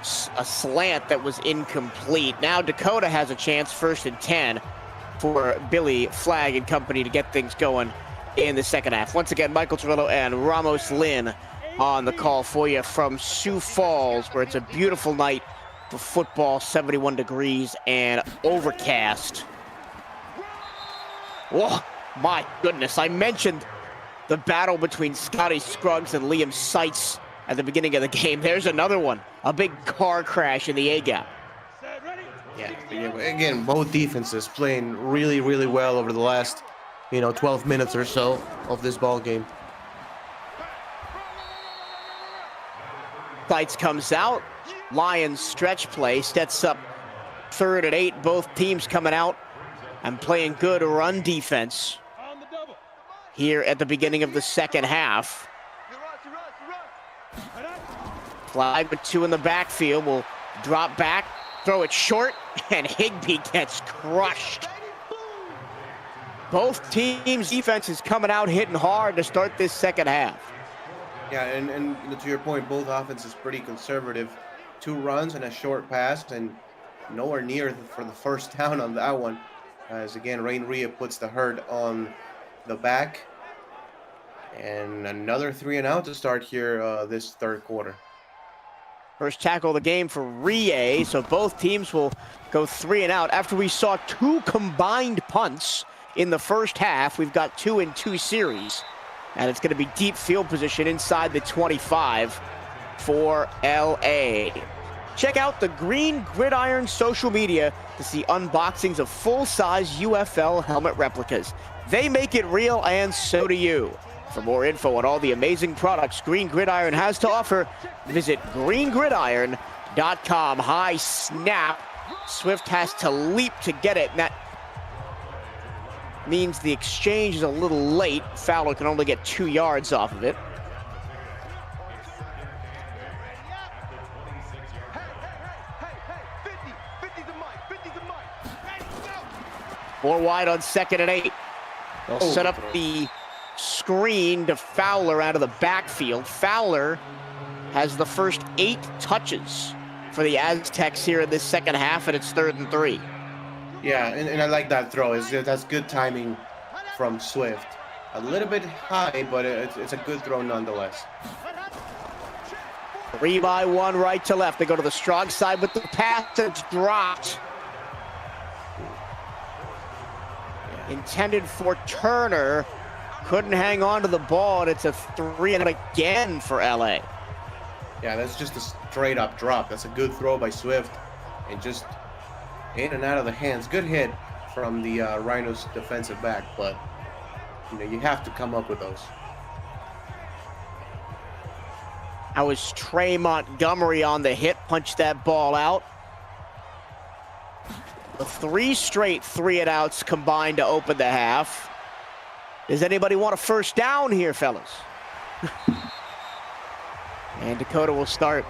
slant that was incomplete. Now Dakota has a chance, 1st and 10, for Billy Flagg and company to get things going in the second half. Once again, Michael Torillo and Ramos Lynn on the call for you from Sioux Falls, where it's a beautiful night for football, 71 degrees and overcast. Oh, my goodness. I mentioned the battle between Scotty Scruggs and Liam Seitz at the beginning of the game. There's another one. A big car crash in the A-gap. Yeah, again, both defenses playing really, really well over the last, 12 minutes or so of this ball game. Seitz comes out. Lions stretch play sets up 3rd and 8. Both teams coming out and playing good run defense here at the beginning of the second half. Flagg with 2 in the backfield will drop back, throw it short, and Higbee gets crushed. Both teams' defense is coming out hitting hard to start this second half. Yeah, and you know, to your point, both offenses pretty conservative. 2 runs and a short pass, and nowhere near for the first down on that one. As again, Rain Ria puts the hurt on the back, and another 3-and-out to start here this third quarter. First tackle of the game for Rie, so both teams will go 3-and-out. After we saw 2 combined punts in the first half, we've got 2 in 2 series. And it's going to be deep field position inside the 25 for LA. Check out the Green Gridiron social media to see unboxings of full-size UFL helmet replicas. They make it real, and so do you. For more info on all the amazing products Green Gridiron has to offer, visit greengridiron.com. High snap. Swift has to leap to get it, and that means the exchange is a little late. Fowler can only get 2 yards off of it. More wide on 2nd and 8. They'll set up the screen to Fowler out of the backfield. Fowler has the first 8 touches for the Aztecs here in this second half, and it's 3rd and 3. Yeah, and I like that throw. That's good timing from Swift. A little bit high, but it's a good throw nonetheless. 3-by-1 right to left. They go to the strong side with the pass. It's dropped. Intended for Turner. Couldn't hang on to the ball, and it's a 3-and-out again for LA. Yeah, that's just a straight up drop. That's a good throw by Swift. And just in and out of the hands. Good hit from the Rhinos defensive back, but you know, you have to come up with those. That was Trey Montgomery on the hit, punched that ball out. The 3 straight 3-and-outs combined to open the half. Does anybody want a first down here, fellas? And Dakota will start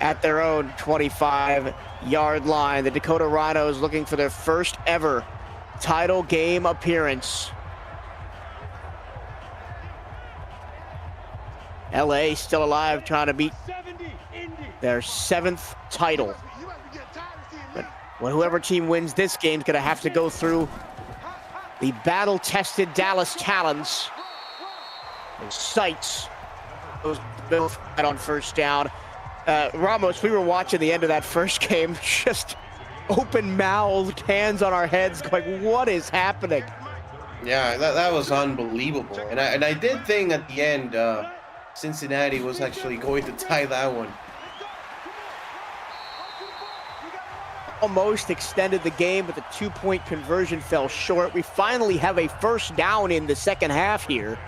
at their own 25-yard line. The Dakota Rhinos looking for their first ever title game appearance. LA still alive, trying to beat their 7th title. But whoever team wins this game is going to have to go through the battle-tested Dallas Talons. Sights goes both on first down. Ramos, we were watching the end of that first game, just open-mouthed, hands on our heads, going, what is happening? Yeah, that was unbelievable. And I did think at the end, Cincinnati was actually going to tie that one. Almost extended the game, but the 2-point conversion fell short. We finally have a first down in the second half here,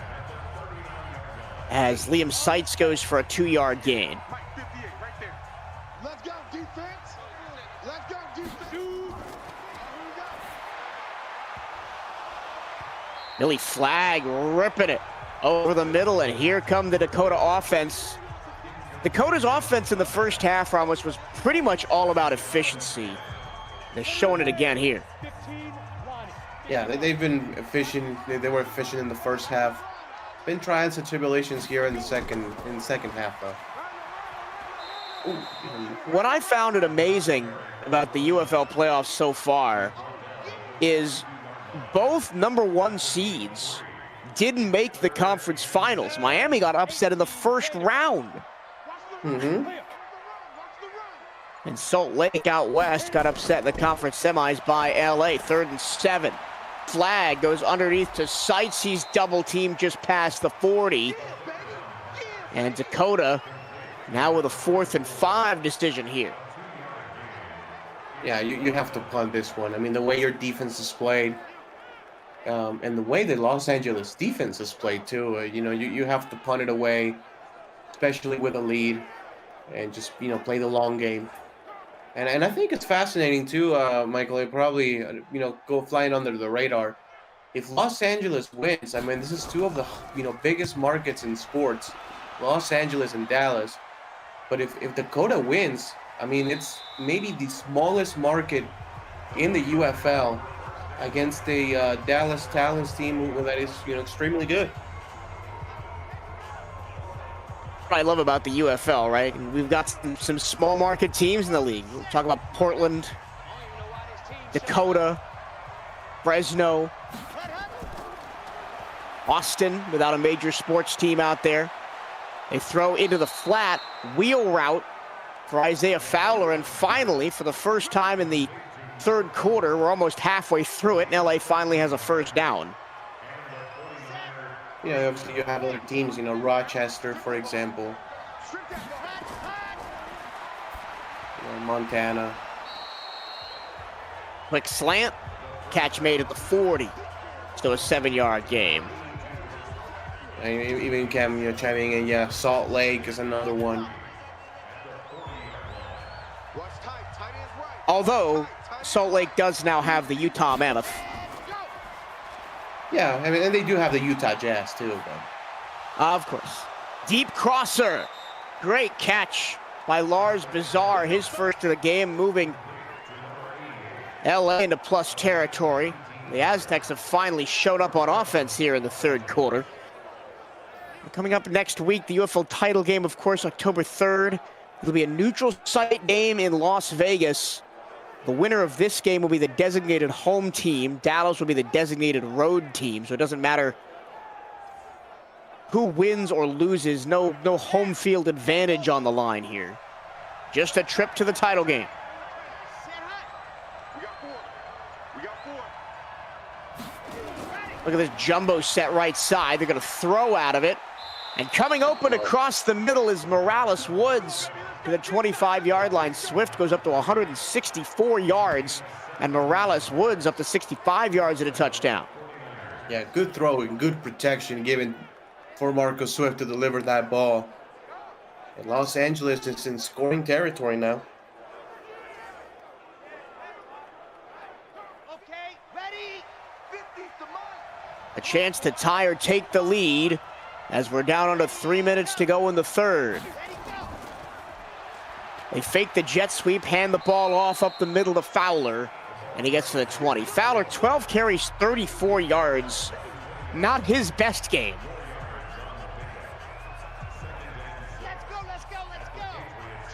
as Liam Seitz goes for a 2-yard gain. Let's go, defense. Let's go, defense. Billy Flagg ripping it over the middle, and here come the Dakota offense. Dakota's offense in the first half, Ramos, was pretty much all about efficiency. They're showing it again here. Yeah, they've been efficient. They were efficient in the first half. Been trying some tribulations here in the second half, though. Ooh. What I found it amazing about the UFL playoffs so far is both #1 seeds didn't make the conference finals. Miami got upset in the first round. And Salt Lake out west got upset in the conference semis by LA. 3rd and 7. Flag goes underneath to Seitz. He's double teamed just past the 40. And Dakota now with a 4th and 5 decision here. Yeah, you have to punt this one. I mean, the way your defense is played, and the way the Los Angeles defense is played too, you know, you have to punt it away, especially with a lead, and just, you know, play the long game. And I think it's fascinating too, Michael. It probably, you know, go flying under the radar. If Los Angeles wins, I mean, this is 2 of the, you know, biggest markets in sports, Los Angeles and Dallas. But if Dakota wins, I mean, it's maybe the smallest market in the UFL against a Dallas Talons team that is, you know, extremely good. what I love about the UFL, right? And we've got some small market teams in the league. We'll talk about Portland, Dakota, Fresno, Austin without a major sports team out there. They throw into the flat, wheel route for Isaiah Fowler, and finally, for the first time in the third quarter, we're almost halfway through it, and LA finally has a first down. Yeah, obviously you have other teams, you know, Rochester, for example. You know, Montana. Quick slant, catch made at the 40. Still a 7-yard game. And even Cam, you know, chiming in, yeah, Salt Lake is another one. Although, Salt Lake does now have the Utah Mammoth. Yeah, I mean, and they do have the Utah Jazz, too. But. Of course. Deep crosser. Great catch by Lars Bizarre. His first of the game, moving LA into plus territory. The Aztecs have finally showed up on offense here in the third quarter. Coming up next week, the UFL title game, of course, October 3rd. It'll be a neutral site game in Las Vegas. The winner of this game will be the designated home team. Dallas will be the designated road team, so it doesn't matter who wins or loses. No home field advantage on the line here. Just a trip to the title game. Look at this jumbo set right side. They're going to throw out of it. And coming open across the middle is Morales Woods to the 25-yard line. Swift goes up to 164 yards, and Morales Woods up to 65 yards at a touchdown. Yeah, good throw and good protection given for Marcus Swift to deliver that ball. And Los Angeles is in scoring territory now. Okay, ready? 50's the mark. A chance to tie or take the lead as we're down under 3 minutes to go in the third. They fake the jet sweep, hand the ball off up the middle to Fowler, and he gets to the 20. Fowler, 12 carries, 34 yards. Not his best game. Let's go.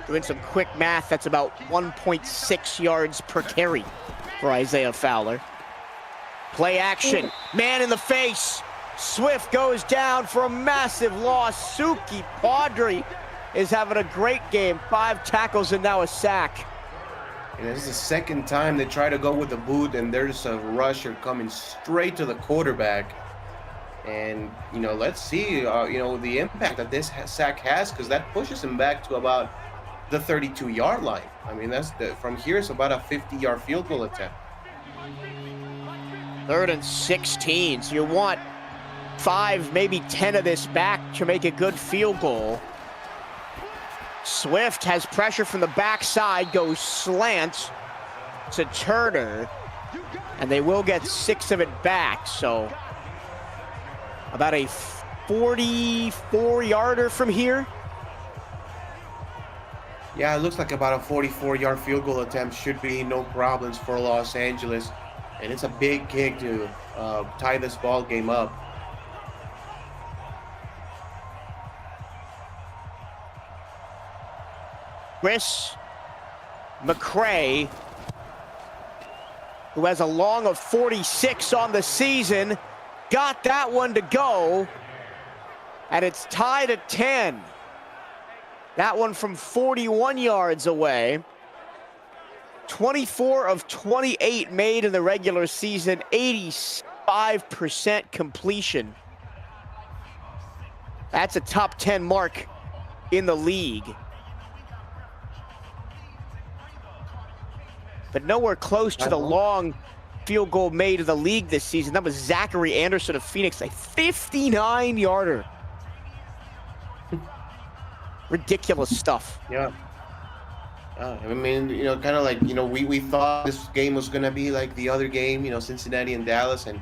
Doing some quick math, that's about 1.6 yards per carry for Isaiah Fowler. Play action, man in the face. Swift goes down for a massive loss. Suki Padre is having a great game. 5 tackles and now a sack. And this is the second time they try to go with the boot, and there's a rusher coming straight to the quarterback. And, you know, let's see, you know, the impact that this sack has, because that pushes him back to about the 32-yard line. I mean, from here it's about a 50-yard field goal attempt. 3rd and 16, so you want 5, maybe 10 of this back to make a good field goal. Swift has pressure from the backside, goes slant to Turner, and they will get 6 of it back, so about a 44-yarder from here. Yeah, it looks like about a 44-yard field goal attempt should be no problems for Los Angeles. And it's a big kick to tie this ball game up. Chris McCray, who has a long of 46 on the season, got that one to go, and it's tied at 10. That one from 41 yards away. 24 of 28 made in the regular season, 85% completion. That's a top 10 mark in the league. But nowhere close to the long field goal made in the league this season. That was Zachary Anderson of Phoenix, a 59-yarder. Ridiculous stuff. Yeah. I mean, you know, kind of like, you know, we thought this game was going to be like the other game, you know, Cincinnati and Dallas, and,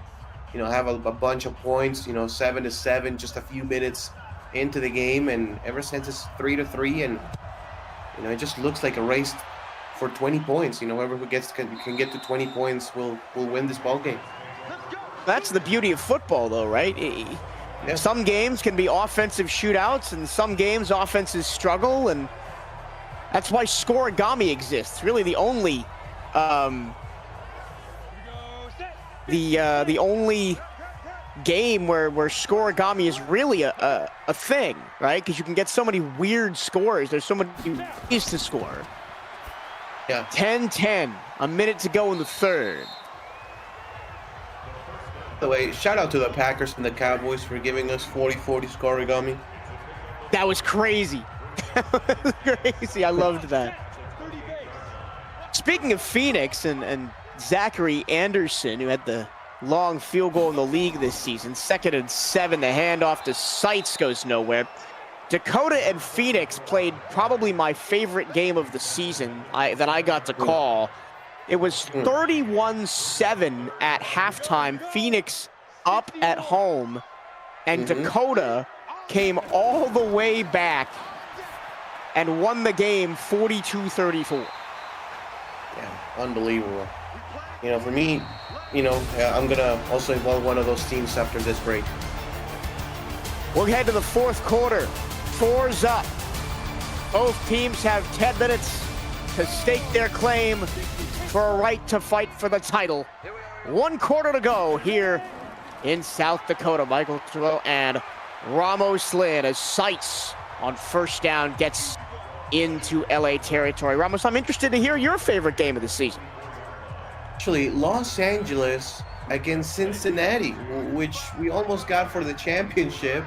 you know, have a bunch of points, you know, 7-7, just a few minutes into the game. And ever since it's 3-3, and, you know, it just looks like a race for 20 points. You know, whoever can get to 20 points will win this ball game. That's the beauty of football, though, right? Yeah. Some games can be offensive shootouts, and some games offenses struggle, and that's why scoregami exists. Really, the only the only game where scoregami is really a thing, right? Because you can get so many weird scores. There's so many ways to score. Yeah. 10-10, a minute to go in the third. By the way, shout out to the Packers and the Cowboys for giving us 40-40 scoregami. That was crazy. That was crazy. I loved that. Speaking of Phoenix and Zachary Anderson, who had the long field goal in the league this season, 2nd and 7, the handoff to Seitz goes nowhere. Dakota and Phoenix played probably my favorite game of the season that I got to call. It was 31-7 at halftime. Phoenix up at home, and Dakota came all the way back and won the game 42-34. Yeah, unbelievable. You know, for me, you know, I'm gonna also involve one of those teams after this break. We'll head to the fourth quarter. 4's up. Both teams have 10 minutes to stake their claim for a right to fight for the title. 1 quarter to go here in South Dakota. Michael Terrell and Ramos Lynn as Seitz on first down gets into LA territory. Ramos, I'm interested to hear your favorite game of the season. Actually, Los Angeles against Cincinnati, which we almost got for the championship.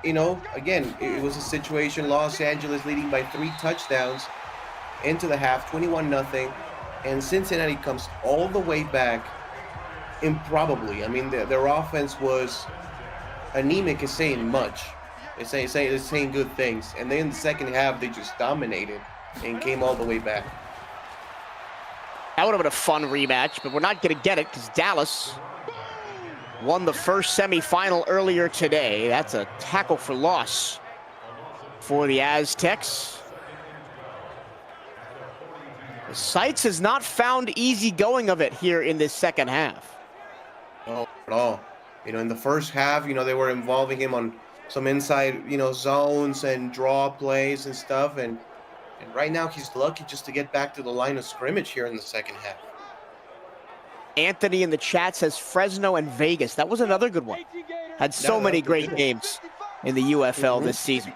You know, again, it was a situation, Los Angeles leading by 3 touchdowns into the half, 21-0, and Cincinnati comes all the way back improbably. I mean, their offense was anemic is saying much. It's saying good things. And then in the second half, they just dominated and came all the way back. That would have been a fun rematch, but we're not going to get it because Dallas won the first semifinal earlier today. That's a tackle for loss for the Aztecs. Seitz has not found easy going of it here in this second half. No, at all. You know, in the first half, you know, they were involving him on some inside, you know, zones and draw plays and stuff. And right now he's lucky just to get back to the line of scrimmage here in the second half. Anthony in the chat says Fresno and Vegas. That was another good one. Had so many great games in the UFL this season.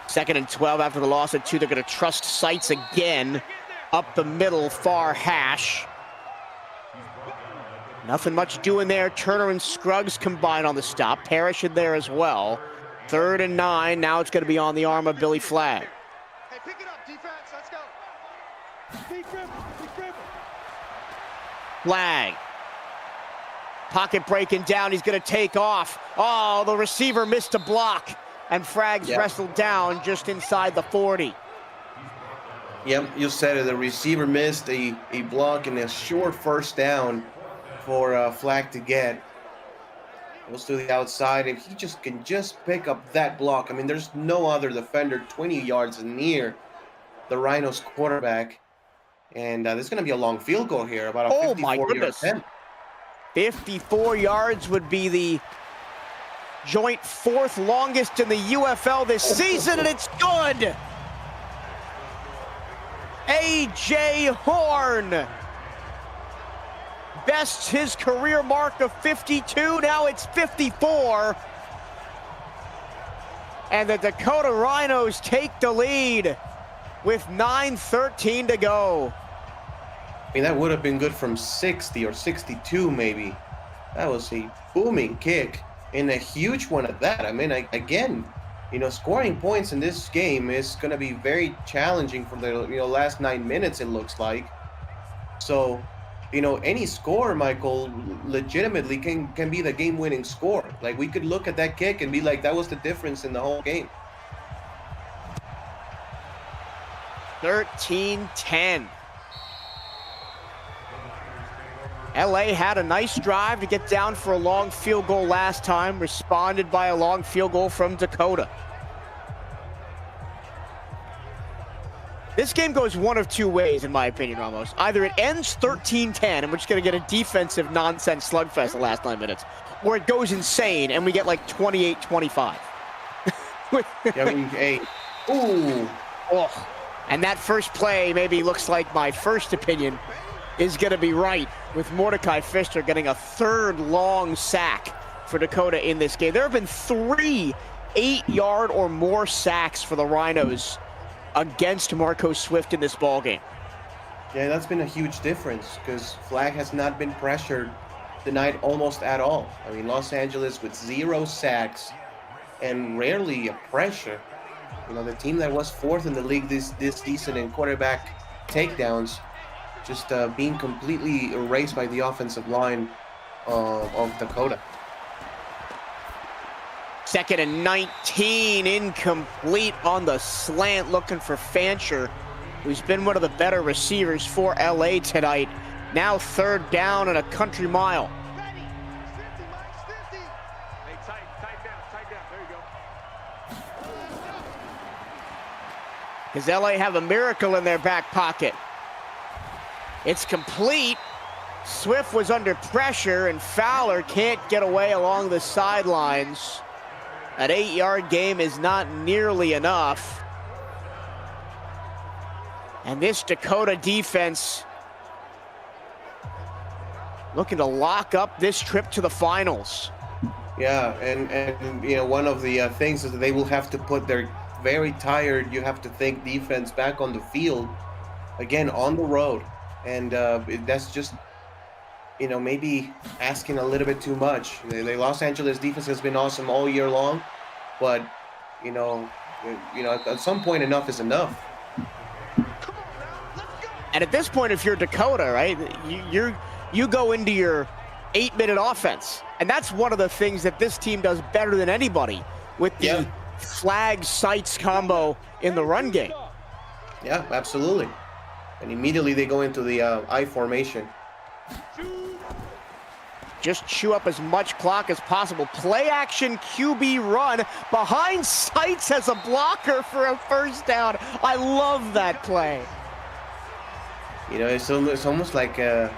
2nd and 12 after the loss at 2. They're going to trust Seitz again up the middle, far hash. Nothing much doing there. Turner and Scruggs combine on the stop. Parrish in there as well. 3rd and 9. Now it's going to be on the arm of Billy Flagg. Hey, pick it up, defense. Let's go. Deep dribble. Flagg. Pocket breaking down. He's going to take off. Oh, the receiver missed a block. And Fragg's wrestled down just inside the 40. Yep, you said it. The receiver missed a block and a short first down for Flagg to get. Goes to the outside, and he can pick up that block. I mean, there's no other defender 20 yards near the Rhinos quarterback. And there's going to be a long field goal here, about a 54-yard attempt. 54 yards would be the joint 4th longest in the UFL this season, and it's good. A.J. Horn bests his career mark of 52. Now it's 54. And the Dakota Rhinos take the lead with 9:13 to go. I mean, that would have been good from 60 or 62 maybe. That was a booming kick and a huge one at that. I mean, again, you know, scoring points in this game is going to be very challenging for the last 9 minutes, it looks like. So, you know, any score, Michael, legitimately can be the game-winning score. Like, we could look at that kick and be like, that was the difference in the whole game. 13-10. LA had a nice drive to get down for a long field goal last time, responded by a long field goal from Dakota. This game goes one of two ways, in my opinion, Ramos. Either it ends 13-10, and we're just going to get a defensive nonsense slugfest the last 9 minutes, or it goes insane, and we get like 28-25. Yeah, I mean, hey, ooh. Oh. And that first play maybe looks like my first opinion is going to be right, with Mordecai Pfister getting a third long sack for Dakota in this game. There have been 3 8-yard or more sacks for the Rhinos against Marco Swift in this ballgame. Yeah, that's been a huge difference because Flag has not been pressured tonight almost at all. I mean, Los Angeles with 0 sacks and rarely a pressure. You know, the team that was 4th in the league this season in quarterback takedowns, just being completely erased by the offensive line of Dakota. 2nd and 19, incomplete on the slant, looking for Fancher, who's been one of the better receivers for LA tonight. Now 3rd down and a country mile. Ready. 50, Mike, 50. Hey, tight down. There you go. Does LA have a miracle in their back pocket? It's complete. Swift was under pressure, and Fowler can't get away along the sidelines. That 8-yard game is not nearly enough. And this Dakota defense looking to lock up this trip to the finals. Yeah, and you know, one of the things is that they will have to put their very tired, you have to think, defense back on the field again on the road. And that's just, you know, maybe asking a little bit too much. The Los Angeles defense has been awesome all year long, but you know, at some point enough is enough. And at this point, if you're Dakota, right, you go into your 8-minute offense, and that's one of the things that this team does better than anybody with the flag sights combo in the run game. Yeah, absolutely. And immediately they go into the I formation. Just chew up as much clock as possible. Play action QB run behind sights as a blocker for a first down. I love that play. You know, it's almost like a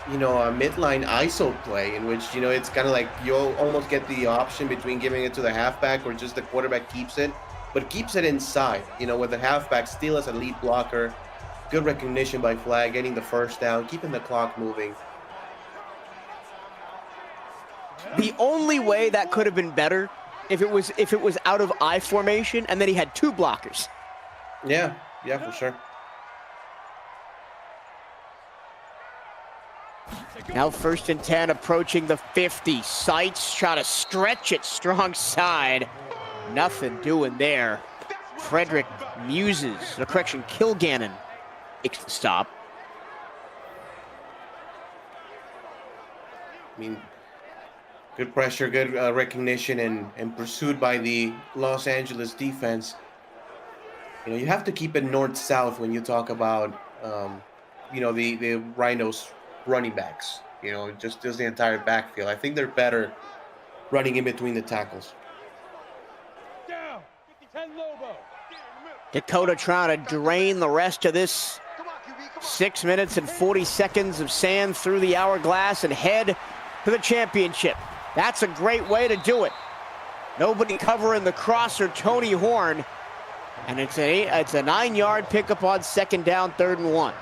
midline ISO play in which, you know, it's kind of like you almost get the option between giving it to the halfback or just the quarterback keeps it, but keeps it inside, you know, with the halfback still as a lead blocker. Good recognition by Flag, getting the first down, keeping the clock moving. The only way that could have been better if it was out of I formation and then he had 2 blockers. Yeah, for sure. Now 1st and 10, approaching the 50. Sights try to stretch it strong side. Nothing doing there. Frederick Kilgannon makes the stop. I mean, good pressure, good recognition, and pursued by the Los Angeles defense. You know, you have to keep it north-south when you talk about, you know, the Rhinos running backs. You know, just the entire backfield. I think they're better running in between the tackles. Down. 50-10 Lobo. Dakota trying to drain the rest of this 6 minutes and 40 seconds of sand through the hourglass and head to the championship. That's a great way to do it. Nobody covering the crosser, Tony Horn. And it's a 9-yard pickup on 2nd down, 3rd and 1.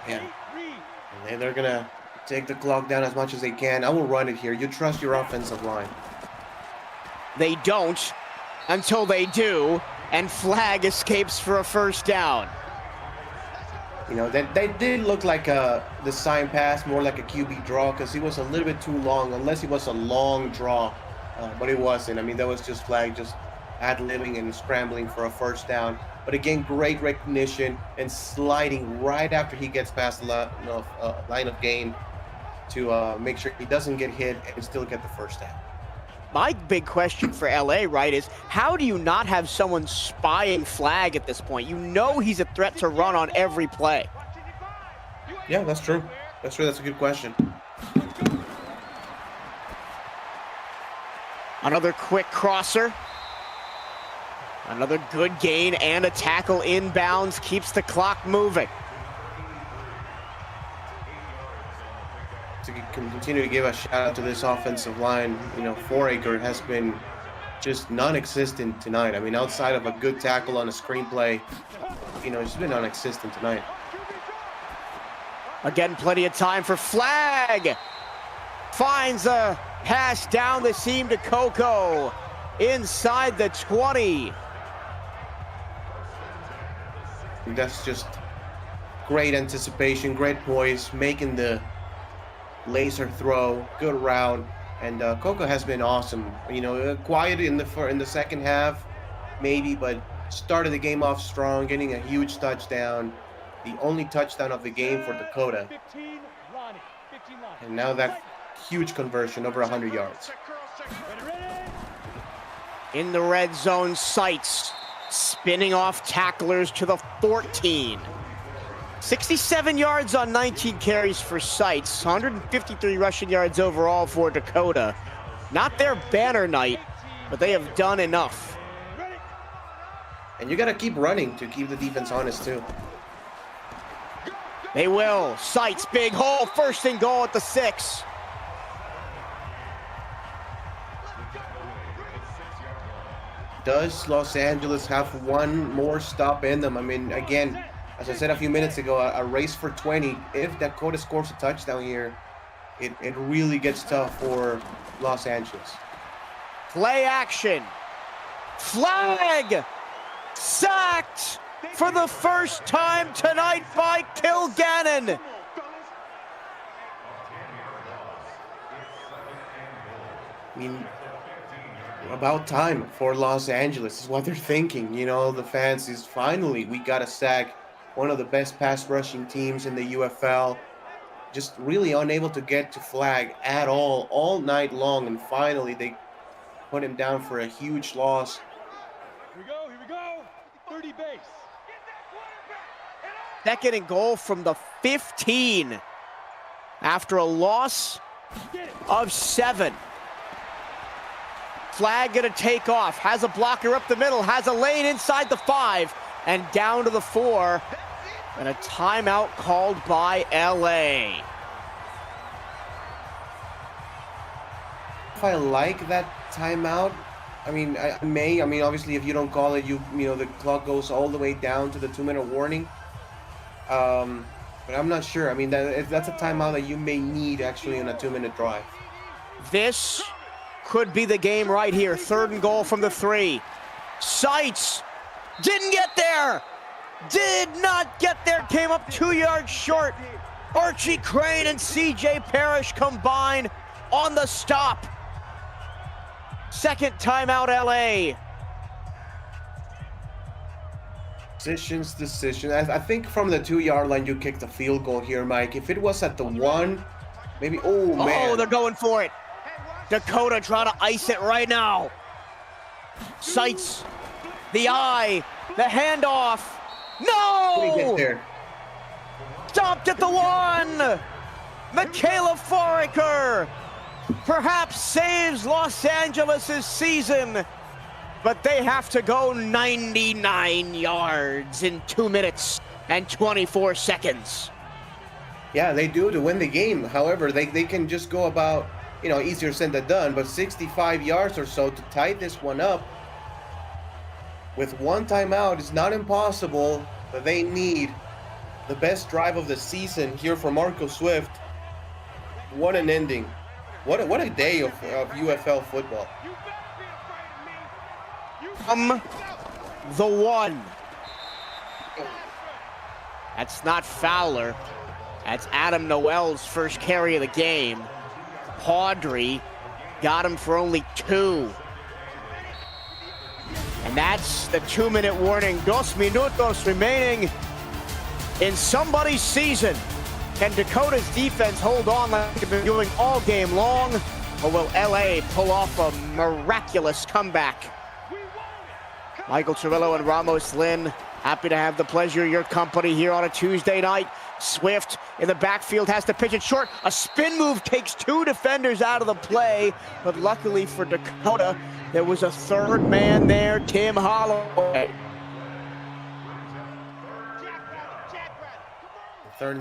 Yeah. And they're going to take the clock down as much as they can. I will run it here. You trust your offensive line. They don't until they do, and Flag escapes for a first down. You know, they did look like the sign pass, more like a QB draw, because he was a little bit too long, unless he was a long draw. But it wasn't. I mean, that was just Flag just ad-libbing and scrambling for a first down. But again, great recognition and sliding right after he gets past the line of gain to make sure he doesn't get hit and still get the first down. My big question for LA, right, is how do you not have someone spying Flag at this point? You know he's a threat to run on every play. Yeah, that's true. That's a good question. Another quick crosser. Another good gain and a tackle inbounds keeps the clock moving. To continue to give a shout out to this offensive line, you know, Foraker has been just non-existent tonight. I mean, outside of a good tackle on a screenplay, you know, it's been non-existent tonight. Again, plenty of time for flag. Finds a pass down the seam to Coco. Inside the 20. That's just great anticipation, great poise, making the laser throw, good route. And Coco has been awesome. You know, quiet in the second half, maybe, but started the game off strong, getting a huge touchdown. The only touchdown of the game for Dakota. And now that huge conversion, over 100 yards. In the red zone, Sights spinning off tacklers to the 14. 67 yards on 19 carries for Sights, 153 rushing yards overall for Dakota. Not their banner night, but they have done enough. And you got to keep running to keep the defense honest too. They will. Sights, big hole, first and goal at the 6. Does Los Angeles have one more stop in them? I mean, again, as I said a few minutes ago, a race for 20. If Dakota scores a touchdown here, it really gets tough for Los Angeles. Play action. Flag! Sacked for the first time tonight by Kilgannon. I mean, about time for Los Angeles is what they're thinking. You know, the fans is finally, we got a sack. One of the best pass rushing teams in the UFL. Just really unable to get to flag at all night long. And finally, they put him down for a huge loss. Here we go. 30 base. Second and goal from the 15 after a loss of 7. Flag gonna take off, has a blocker up the middle, has a lane inside the 5 and down to the 4, and a timeout called by LA. If I like that timeout, I mean, obviously if you don't call it, you know, the clock goes all the way down to the 2-minute warning. But I'm not sure. I mean, that's a timeout that you may need actually in a 2-minute drive. This could be the game right here. Third and goal from the 3. Sights didn't get there. Did not get there. Came up 2 yards short. Archie Crane and CJ Parrish combine on the stop. Second timeout, LA. Decision. I think from the 2-yard line, you kick the field goal here, Mike. If it was at the 1, maybe, oh, man. Oh, they're going for it. Dakota trying to ice it right now. Sights, the eye, the handoff. How did he get No! there? Stopped at the 1. Michaela Foraker perhaps saves Los Angeles' season, but they have to go 99 yards in 2 minutes and 24 seconds. Yeah, they do to win the game. However, they can just go about, you know, easier said than done, but 65 yards or so to tie this one up with one timeout is not impossible, but they need the best drive of the season here for Marco Swift. What an ending. What a day of UFL football. From the 1. That's not Fowler. That's Adam Noel's first carry of the game. Paudry got him for only 2. And that's the 2-minute warning. 2 minutos remaining in somebody's season. Can Dakota's defense hold on like they've been doing all game long? Or will LA pull off a miraculous comeback? Michael Cirillo and Ramos Lynn Happy to have the pleasure of your company here on a Tuesday night. Swift in the backfield has to pitch it short. A spin move takes 2 defenders out of the play, but luckily for Dakota, there was a third man there, Tim Holloway. Third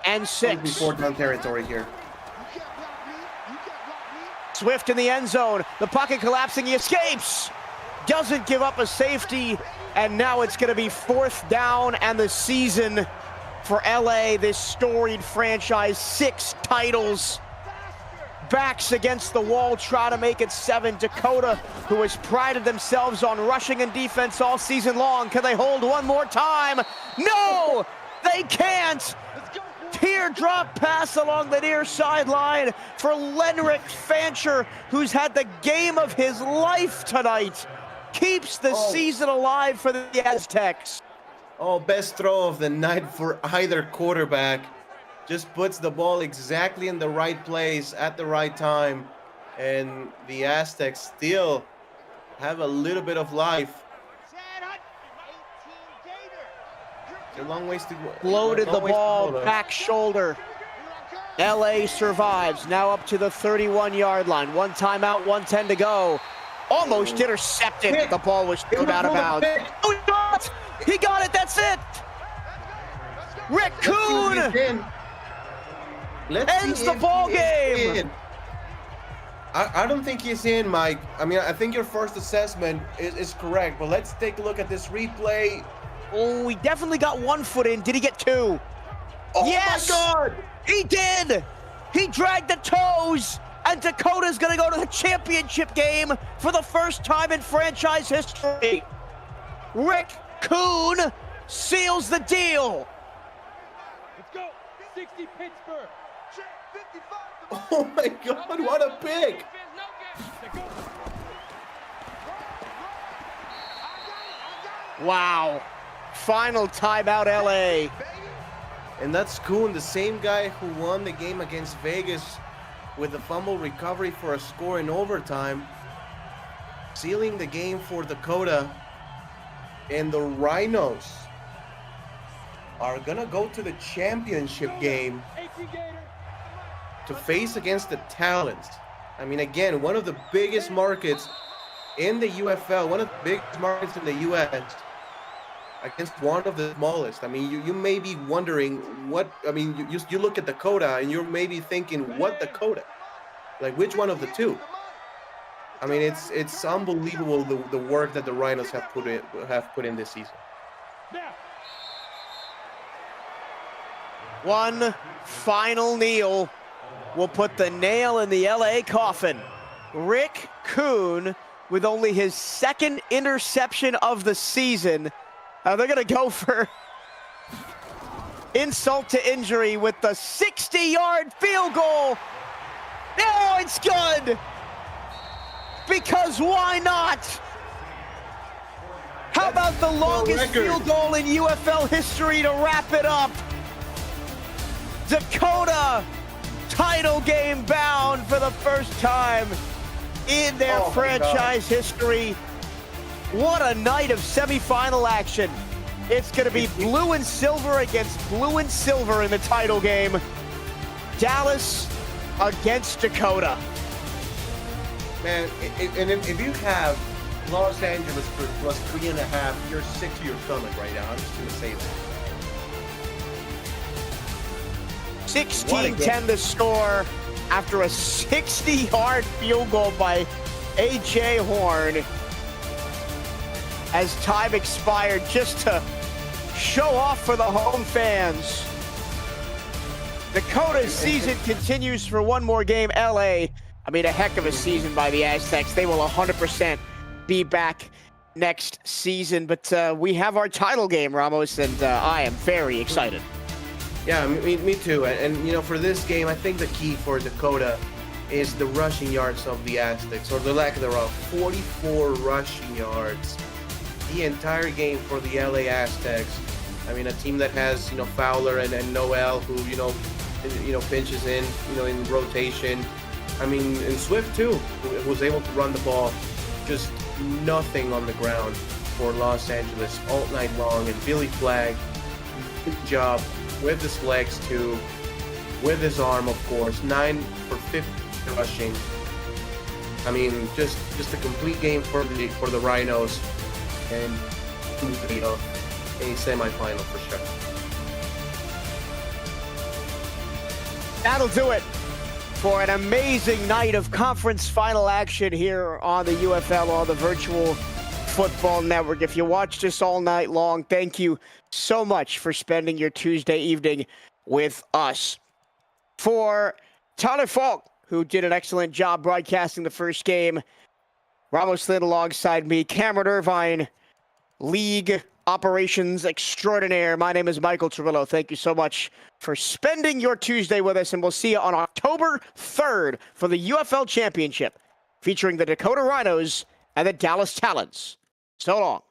and 6. Before down territory here. Swift in the end zone. The pocket collapsing. He escapes. Doesn't give up a safety. And now it's going to be 4th down and the season for LA, this storied franchise. 6 titles. Backs against the wall, try to make it 7. Dakota, who has prided themselves on rushing and defense all season long. Can they hold one more time? No, they can't. Teardrop pass along the near sideline for Lenrick Fancher, who's had the game of his life tonight. Keeps the season alive for the Aztecs. Oh, best throw of the night for either quarterback. Just puts the ball exactly in the right place at the right time. And the Aztecs still have a little bit of life. A long ways to go. Loaded the ball, back shoulder. LA survives, now up to the 31-yard line. 1 timeout, 1:10 to go. Almost intercepted. The ball was thrown out of bounds. Oh, he got it! He got it, that's it! Rick Kuhn ends the ball game. I don't think he's in, Mike. I mean, I think your first assessment is correct, but let's take a look at this replay. Oh, he definitely got 1 foot in. Did he get 2? Oh, yes! my God! He did! He dragged the toes, and Dakota's gonna go to the championship game for the first time in franchise history. Rick Kuhn seals the deal. Let's go. 60 Pittsburgh. 55. Oh my God, what a pick! Wow. Final timeout, LA. And that's Kuhn, the same guy who won the game against Vegas with a fumble recovery for a score in overtime, sealing the game for Dakota. And the Rhinos are gonna go to the championship game to face against the Talons. I mean, again, one of the biggest markets in the UFL, one of the biggest markets in the US, against one of the smallest. I mean, you may be wondering what, I mean, you look at Dakota and you're maybe thinking, what Dakota? Like, which one of the two? I mean, it's unbelievable the work that the Rhinos have put in this season. One final kneel will put the nail in the LA coffin. Rick Kuhn with only his 2nd interception of the season. They're gonna go for insult to injury with the 60-yard field goal. Oh, it's good! Because why not? How about the longest field goal in UFL history to wrap it up? Dakota, title game bound for the first time in their franchise history. What a night of semifinal action. It's going to be blue and silver against blue and silver in the title game. Dallas against Dakota. Man, and if you have Los Angeles for plus 3.5, you're sick to your stomach right now. I'm just going to say that. 16-10 the score after a 60-yard field goal by A.J. Horn. As time expired, just to show off for the home fans. Dakota's season continues for one more game. LA, I mean, a heck of a season by the Aztecs. They will 100% be back next season. But we have our title game, Ramos, and I am very excited. Yeah, me too. And, you know, for this game, I think the key for Dakota is the rushing yards of the Aztecs, or the lack thereof. 44 rushing yards the entire game for the LA Aztecs. I mean, a team that has, you know, Fowler and Noel, who, you know, pinches in, you know, in rotation. I mean, and Swift too, who was able to run the ball. Just nothing on the ground. for Los Angeles all night long, and Billy Flagg, good job with his legs too, with his arm, of course. 9 for 50 rushing. I mean, just a complete game for the Rhinos, and a semifinal for sure. That'll do it for an amazing night of conference final action here on the UFL, on the Virtual Football Network. If you watched us all night long, thank you so much for spending your Tuesday evening with us. For Tyler Falk, who did an excellent job broadcasting the first game, Ramos Lynn alongside me, Cameron Irvine, League Operations Extraordinaire. My name is Michael Turillo. Thank you so much for spending your Tuesday with us, and we'll see you on October 3rd for the UFL Championship, featuring the Dakota Rhinos and the Dallas Talons. So long.